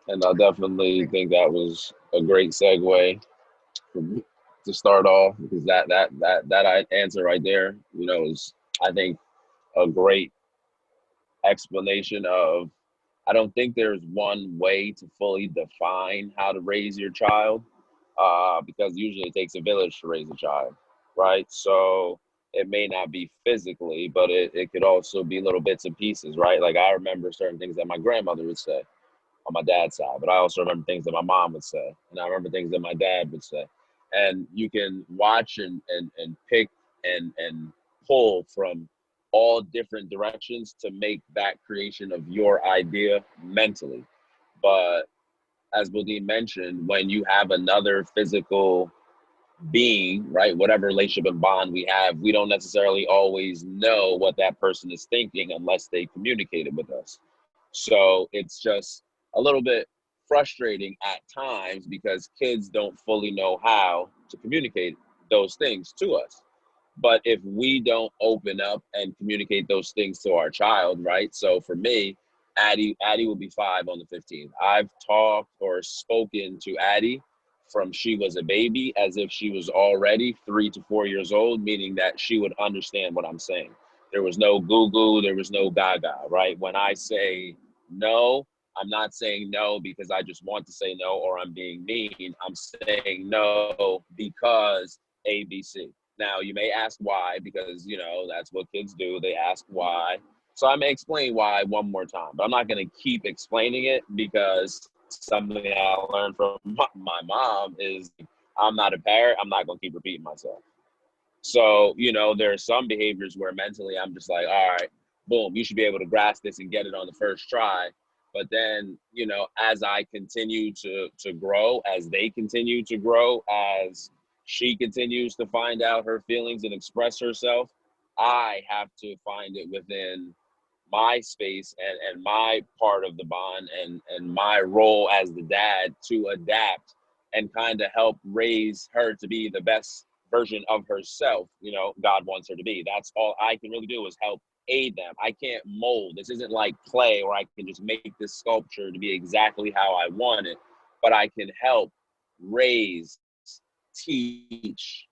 And I definitely think that was a great segue to start off, because that answer right there, is, I think, a great explanation of, I don't think there's one way to fully define how to raise your child, because usually it takes a village to raise a child, right? So it may not be physically, but it could also be little bits and pieces, right? Like, I remember certain things that my grandmother would say on my dad's side, but I also remember things that my mom would say, and I remember things that my dad would say. And you can watch and pick and pull from all different directions to make that creation of your idea mentally. But as Bodine mentioned, when you have another physical being, right, whatever relationship and bond we have, we don't necessarily always know what that person is thinking unless they communicated with us. So it's just a little bit frustrating at times because kids don't fully know how to communicate those things to us. But if we don't open up and communicate those things to our child, right? So for me, Addie will be 5 on the 15th. I've talked or spoken to Addie from she was a baby as if she was already 3 to 4 years old, meaning that she would understand what I'm saying. There was no goo goo, there was no gaga, right? When I say no, I'm not saying no because I just want to say no or I'm being mean. I'm saying no because ABC. Now, you may ask why, because, that's what kids do. They ask why. So I may explain why one more time, but I'm not going to keep explaining it, because something I learned from my mom is, I'm not a parrot. I'm not going to keep repeating myself. So, there are some behaviors where mentally I'm just like, all right, boom, you should be able to grasp this and get it on the first try. But then, as I continue to grow, as they continue to grow, as she continues to find out her feelings and express herself, I have to find it within my space and my part of the bond and my role as the dad to adapt and kind of help raise her to be the best version of herself, God wants her to be. That's all I can really do, is help aid them. I can't mold. This isn't like clay where I can just make this sculpture to be exactly how I want it, but I can help raise, teach,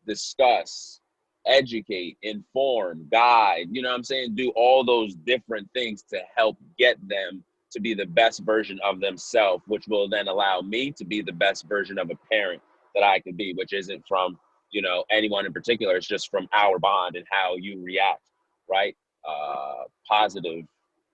discuss, educate, inform, guide, you know what I'm saying? Do all those different things to help get them to be the best version of themselves, which will then allow me to be the best version of a parent that I could be, which isn't from, anyone in particular. It's just from our bond and how you react, right? Positive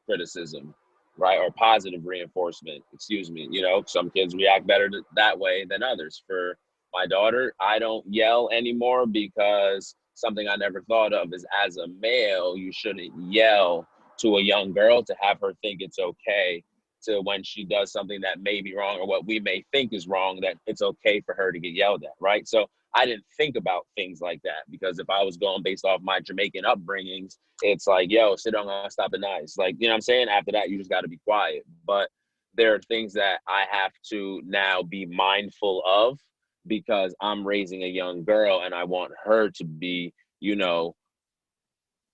criticism, right? Or positive reinforcement, excuse me. Some kids react better that way than others. For my daughter, I don't yell anymore because something I never thought of is, as a male, you shouldn't yell to a young girl to have her think it's okay to, when she does something that may be wrong or what we may think is wrong, that it's okay for her to get yelled at, right? So I didn't think about things like that, because if I was going based off my Jamaican upbringings, it's like, yo, sit down and stop it nice. Like, you know what I'm saying? After that, you just got to be quiet. But there are things that I have to now be mindful of, because I'm raising a young girl and I want her to be,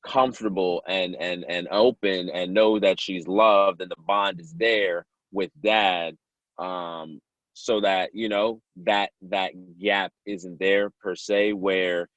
comfortable and open and know that she's loved and the bond is there with dad, so that that gap isn't there per se, where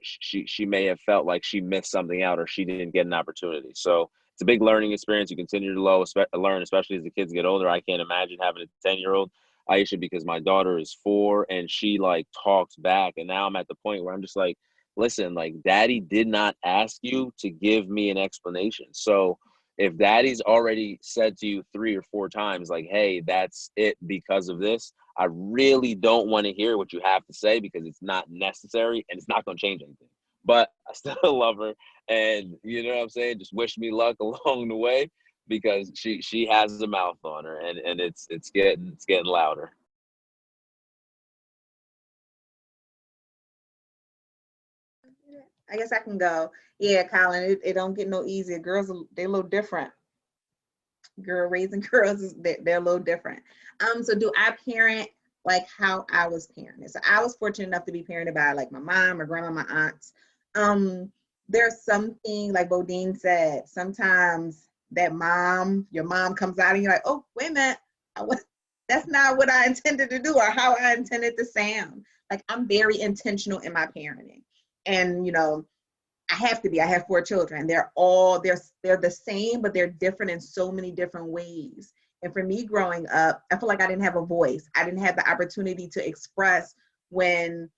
she may have felt like she missed something out or she didn't get an opportunity. So it's a big learning experience. You continue to learn, especially as the kids get older. I can't imagine having a 10-year-old Aisha, because my daughter is 4 and she like talks back, and now I'm at the point where I'm just like, listen, like, daddy did not ask you to give me an explanation. So if daddy's already said to you 3 or 4 times, like, hey, that's it because of this, I really don't want to hear what you have to say, because it's not necessary and it's not going to change anything. But I still love her. And you know what I'm saying? Just wish me luck along the way, because she has a mouth on her, and it's getting louder. I guess I can go. Yeah, Colin, it don't get no easier. Girls, they a little different. Girl, raising girls, they're a little different. So do I parent like how I was parented? So I was fortunate enough to be parented by like my mom, my grandma, my aunts. There's something like Bodine said, sometimes your mom comes out and you're like, oh, wait a minute, that's not what I intended to do or how I intended to sound. Like, I'm very intentional in my parenting. And, I have to be. I have 4 children. They're the same, but they're different in so many different ways. And for me growing up, I feel like I didn't have a voice. I didn't have the opportunity to express when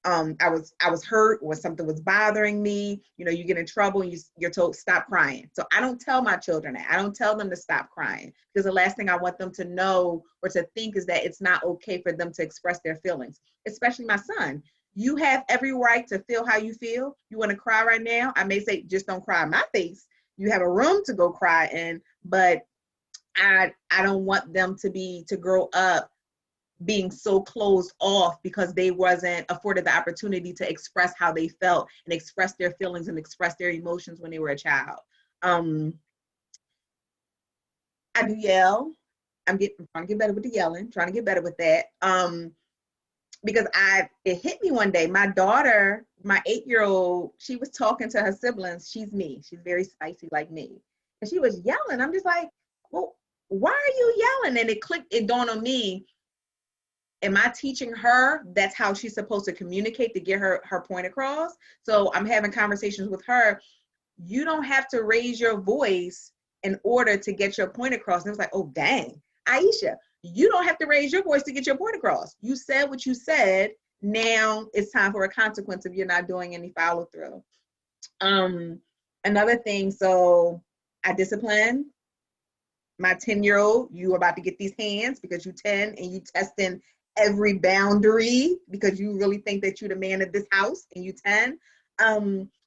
I was hurt or something was bothering me. You get in trouble and you're told stop crying. So I don't tell my children that. I don't tell them to stop crying, because the last thing I want them to know or to think is that it's not okay for them to express their feelings, especially my son. You have every right to feel how you feel. You want to cry right now? I may say, just don't cry in my face. You have a room to go cry in, but I don't want them to grow up being so closed off because they wasn't afforded the opportunity to express how they felt and express their feelings and express their emotions when they were a child. I do yell. I'm trying to get better with the yelling, trying to get better with that. Because it hit me one day. My daughter, my 8-year-old, she was talking to her siblings. She's me. She's very spicy like me. And she was yelling. I'm just like, well, why are you yelling? And it dawned on me, am I teaching her that's how she's supposed to communicate to get her point across? So I'm having conversations with her. You don't have to raise your voice in order to get your point across. And it was like, oh, dang, Aisha, you don't have to raise your voice to get your point across. You said what you said. Now it's time for a consequence if you're not doing any follow through. Another thing, so I discipline my 10-year-old. You are about to get these hands because you 10 and you testing every boundary because you really think that you're the man of this house and you 10.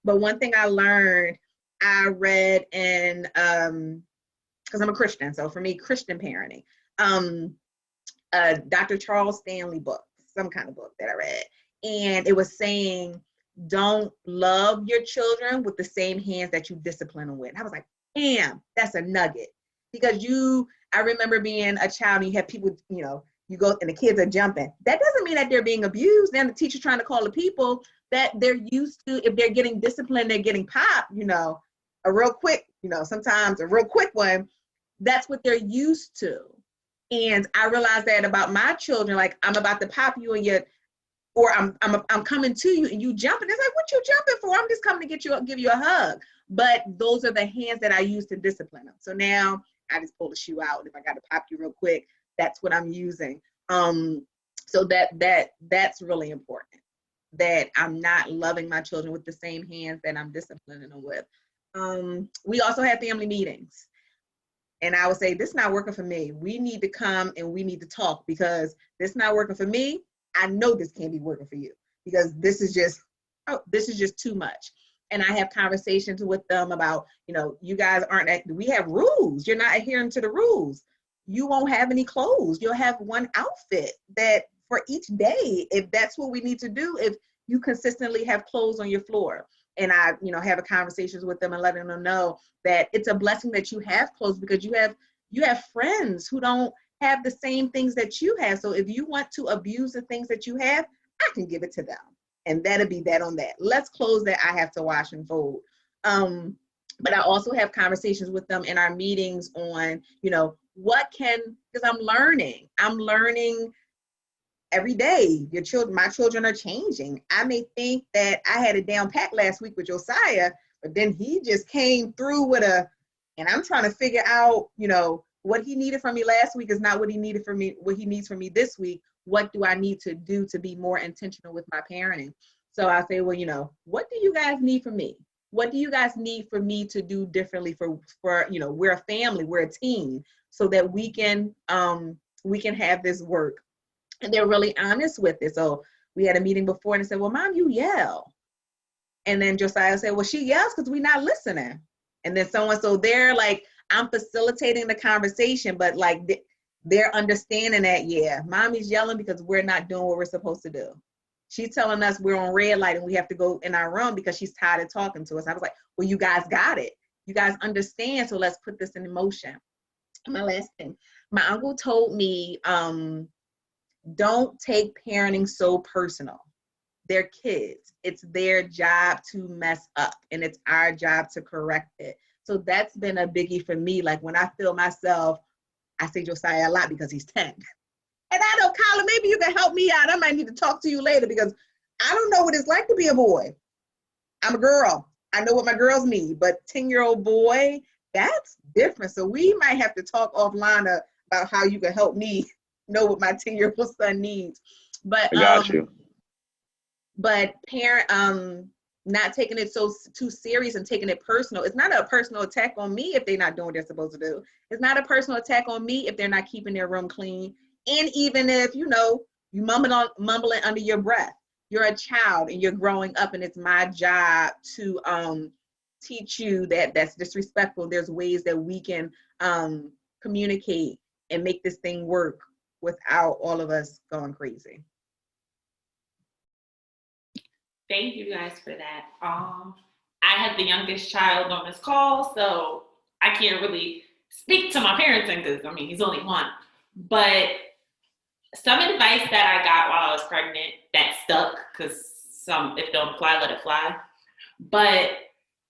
But one thing I learned, I read in, because I'm a Christian, so for me, Christian parenting, Dr. Charles Stanley book, some kind of book that I read. And it was saying, don't love your children with the same hands that you discipline them with. And I was like, damn, that's a nugget. Because I remember being a child and you have people, you go and the kids are jumping. That doesn't mean that they're being abused. Then the teacher's trying to call the people that they're used to, if they're getting disciplined, they're getting popped, a real quick, sometimes a real quick one. That's what they're used to. And I realized that about my children, like I'm about to pop you and or I'm coming to you and you jumping. It's like, what you jumping for? I'm just coming to give you a hug. But those are the hands that I use to discipline them. So now I just pull the shoe out. If I got to pop you real quick, that's what I'm using. So that's really important, that I'm not loving my children with the same hands that I'm disciplining them with. We also have family meetings. And I would say, this is not working for me. We need to come and we need to talk, because this is not working for me. I know this can't be working for you, because this is just too much. And I have conversations with them about, you guys we have rules. You're not adhering to the rules. You won't have any clothes. You'll have one outfit that for each day, if that's what we need to do, if you consistently have clothes on your floor. And I, have a conversations with them and letting them know that it's a blessing that you have clothes, because you have friends who don't have the same things that you have. So if you want to abuse the things that you have, I can give it to them. And that'll be that on that. Less clothes that I have to wash and fold. But I also have conversations with them in our meetings on, because I'm learning every day. My children are changing. I may think that I had it down pat last week with Josiah, but then he just came through and I'm trying to figure out, what he needed from me last week is not what he needed from me, what he needs from me this week. What do I need to do to be more intentional with my parenting? So I say, well, what do you guys need from me? What do you guys need for me to do differently for we're a family, we're a team, so that we can have this work. And they're really honest with it. So we had a meeting before and I said, well, Mom, you yell. And then Josiah said, well, she yells because we're not listening. And then so they're like, I'm facilitating the conversation, but like they're understanding that, yeah, Mommy's yelling because we're not doing what we're supposed to do. She's telling us we're on red light and we have to go in our room because she's tired of talking to us. I was like, well, you guys got it. You guys understand. So let's put this in motion. My last thing, my uncle told me, don't take parenting so personal. They're kids. It's their job to mess up and it's our job to correct it. So that's been a biggie for me. Like when I feel myself, I say Josiah a lot because he's 10. And I know, Colin, maybe you can help me out. I might need to talk to you later because I don't know what it's like to be a boy. I'm a girl. I know what my girls need, but 10-year-old boy, that's different. So we might have to talk offline about how you can help me know what my 10-year-old son needs. But I got you. But not taking it too serious and taking it personal. It's not a personal attack on me if they're not doing what they're supposed to do. It's not a personal attack on me if they're not keeping their room clean. And even if, you mumbling under your breath, you're a child and you're growing up and it's my job to teach you that that's disrespectful. There's ways that we can communicate and make this thing work without all of us going crazy. Thank you guys for that. I have the youngest child on this call, so I can't really speak to my parenting because, he's only one. But some advice that I got while I was pregnant that stuck, because if it don't fly, let it fly. But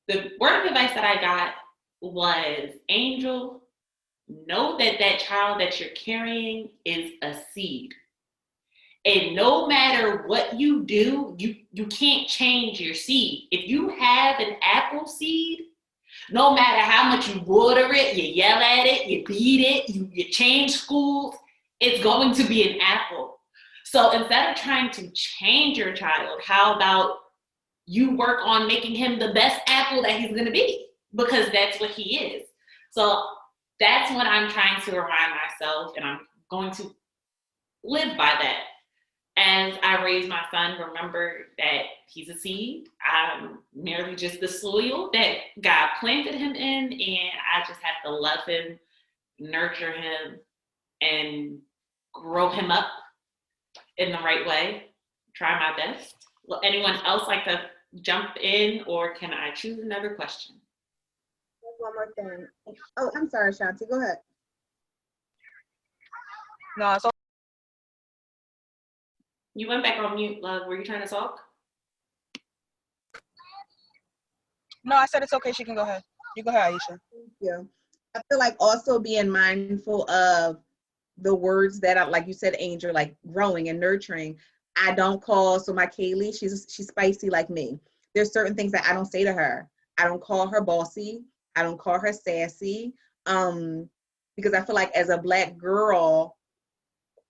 the word of advice that I got was, Angel, know that child that you're carrying is a seed. And no matter what you do, you can't change your seed. If you have an apple seed, no matter how much you water it, you yell at it, you beat it, you change schools, it's going to be an apple. So instead of trying to change your child, how about you work on making him the best apple that he's going to be? Because that's what he is. So that's what I'm trying to remind myself, and I'm going to live by that. As I raise my son, remember that he's a seed. I'm merely just the soil that God planted him in, and I just have to love him, nurture him, and grow him up in the right way. Try my best. Will anyone else like to jump in, or can I choose another question? One more thing. Oh, I'm sorry, Shanti. Go ahead. No, it's You went back on mute, love. Were you trying to talk? No, I said it's okay. She can go ahead. You go ahead, Aisha. Thank you. I feel like also being mindful of the words that like you said, Angel, like growing and nurturing. I don't call, so my Kaylee, she's spicy like me. There's certain things that I don't say to her. I don't call her bossy. I don't call her sassy. Because I feel like as a Black girl,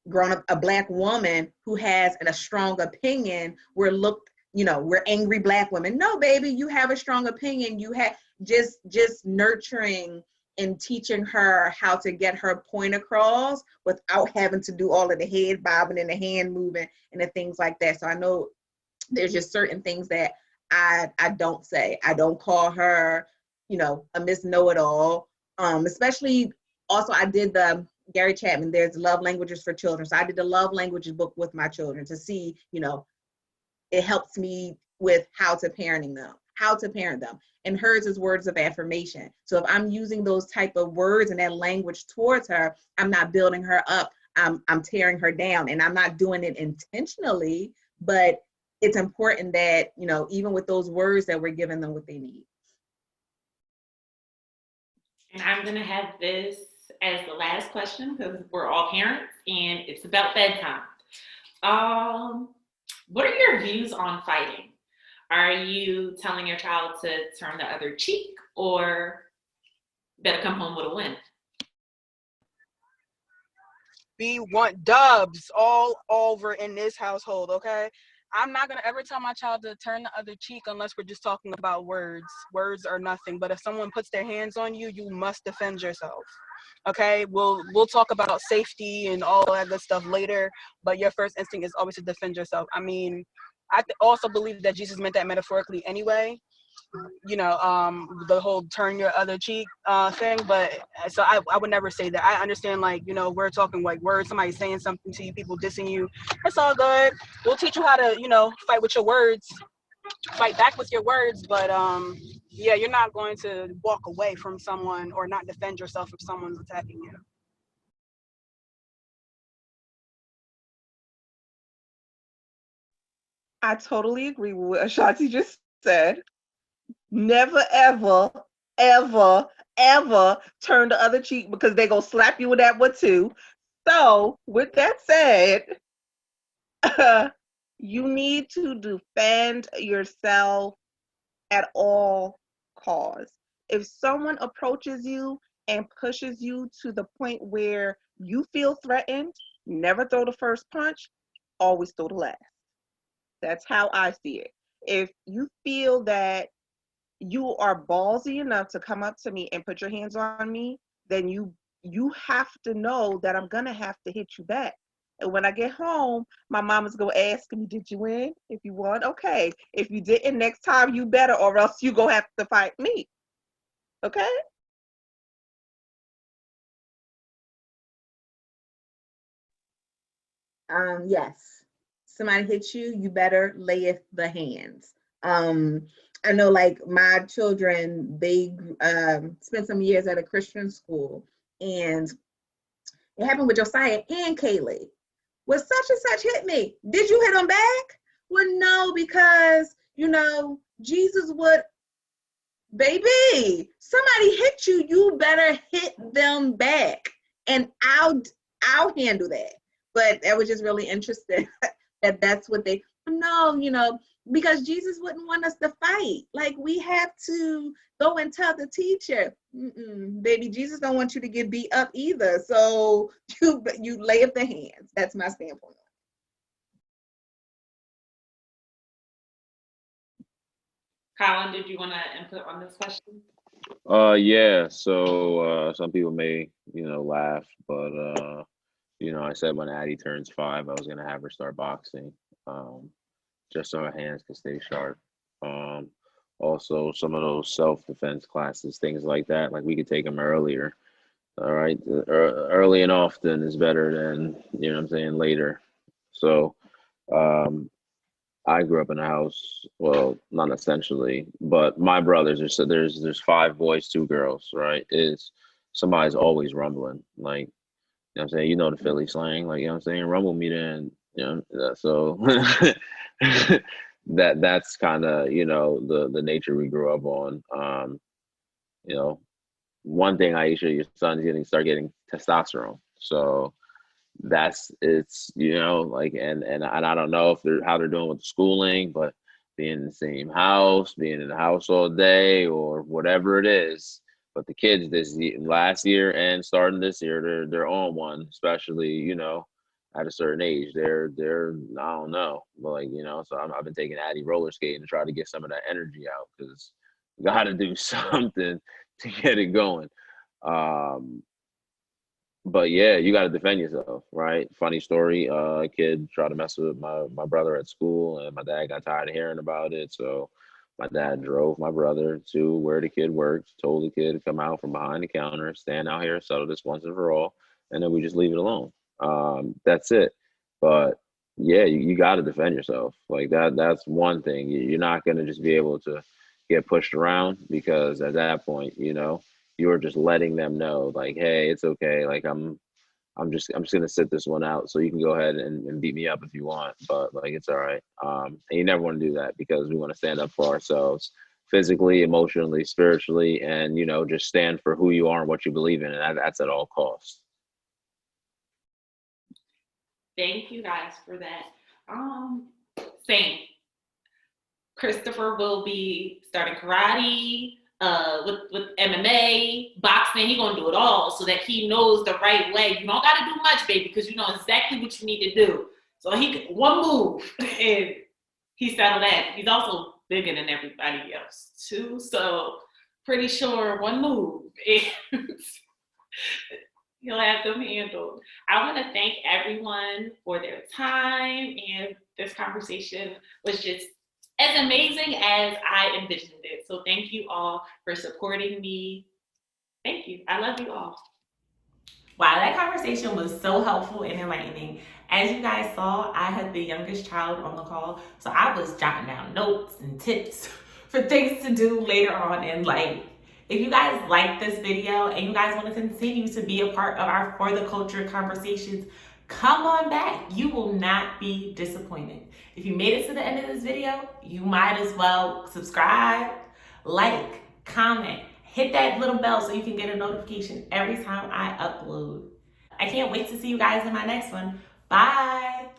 grown up, a Black woman who has a strong opinion, we're angry Black women. No, baby, you have a strong opinion. You have just nurturing and teaching her how to get her point across without having to do all of the head bobbing and the hand moving and the things like that. So I know there's just certain things that I don't say. I don't call her, a Miss Know-It-All. Especially also I did the Gary Chapman, there's love languages for children. So I did the love languages book with my children to see, it helps me with how to parent them. And hers is words of affirmation. So if I'm using those type of words and that language towards her, I'm not building her up. I'm tearing her down, and I'm not doing it intentionally, but it's important that, even with those words that we're giving them what they need. And I'm going to have this as the last question because we're all parents and it's about bedtime. Um, what are your views on fighting? Are you telling your child to turn the other cheek or better come home with a win? We want dubs all over in this household, okay? I'm not gonna ever tell my child to turn the other cheek unless we're just talking about words. Words are nothing. But if someone puts their hands on you, you must defend yourself. Okay, we'll talk about safety and all that good stuff later. But your first instinct is always to defend yourself. I mean, I also believe that Jesus meant that metaphorically anyway. The whole turn your other cheek thing. But so I would never say that. I understand, like, we're talking like words, somebody saying something to you, people dissing you. It's all good. We'll teach you how to, fight with your words, fight back with your words. But yeah, you're not going to walk away from someone or not defend yourself if someone's attacking you. I totally agree with what Ashanti just said. Never, ever, ever, ever turn the other cheek because they gonna slap you with that one too. So, with that said, you need to defend yourself at all costs. If someone approaches you and pushes you to the point where you feel threatened, never throw the first punch, always throw the last. That's how I see it. If you feel that you are ballsy enough to come up to me and put your hands on me, then you have to know that I'm gonna have to hit you back. And when I get home, my mama's gonna ask me, "Did you win? If you won, okay. If you didn't, next time you better, or else you gonna have to fight me." Okay? Yes. Somebody hits you, you better lay the hands. Um, I know, like, my children, they spent some years at a Christian school, and it happened with Josiah and Kaylee. Well, such and such hit me. Did you hit them back? Well, no, because Jesus would, baby, somebody hit you, you better hit them back. And I'll handle that. But that was just really interesting that that's what they no, because Jesus wouldn't want us to fight. Like, we have to go and tell the teacher, baby, Jesus don't want you to get beat up either. So you lay up the hands. That's my standpoint. Colin, did you want to input on this question? Yeah. So some people may, laugh, but I said when Addie turns 5, I was gonna have her start boxing, just so her hands can stay sharp. Um, Also, some of those self-defense classes, things like that, like we could take them earlier. All right, early and often is better than what I'm saying, later. So, um, I grew up in a house, well, not essentially, but my brothers are so there's 5 boys, 2 girls, right? Is somebody's always rumbling, like, what I'm saying, the Philly slang, like, what I'm saying, rumble me then, so that's kind of, the nature we grew up on. You know, One thing, Aisha, your son's getting start getting testosterone, so it's like, and I don't know if they're how they're doing with the schooling, but being in the same house, being in the house all day or whatever it is. But the kids last year and starting this year, they're on one, especially at a certain age. They're I don't know, but like so I've been taking Addy roller skating to try to get some of that energy out because got to do something to get it going. Um, but yeah, you got to defend yourself, right? Funny story. A kid tried to mess with my brother at school, and my dad got tired of hearing about it. So my dad drove my brother to where the kid worked, told the kid to come out from behind the counter, stand out here, settle this once and for all, and then we just leave it alone. That's it. But yeah, you got to defend yourself. Like that. That's one thing. You're not gonna just be able to get pushed around because at that point, you're just letting them know, like, hey, it's okay. Like I'm just gonna sit this one out, so you can go ahead and beat me up if you want, but like it's all right. And you never want to do that because we want to stand up for ourselves, physically, emotionally, spiritually, and, you know, just stand for who you are and what you believe in. And that's at all costs. Thank you guys for that. Same. Christopher will be starting karate, with MMA, boxing. He gonna do it all so that he knows the right way. You don't gotta do much, baby, because you know exactly what you need to do. So one move and he settled that. He's also bigger than everybody else too. So pretty sure one move and he'll have them handled. I want to thank everyone for their time, and this conversation was just as amazing as I envisioned it. So thank you all for supporting me. Thank you. I love you all. Wow, that conversation was so helpful and enlightening. As you guys saw, I had the youngest child on the call, so I was jotting down notes and tips for things to do later on in life. If you guys like this video and you guys want to continue to be a part of our For the Culture conversations, come on back. You will not be disappointed. If you made it to the end of this video, you might as well subscribe, like, comment, hit that little bell so you can get a notification every time I upload. I can't wait to see you guys in my next one. Bye.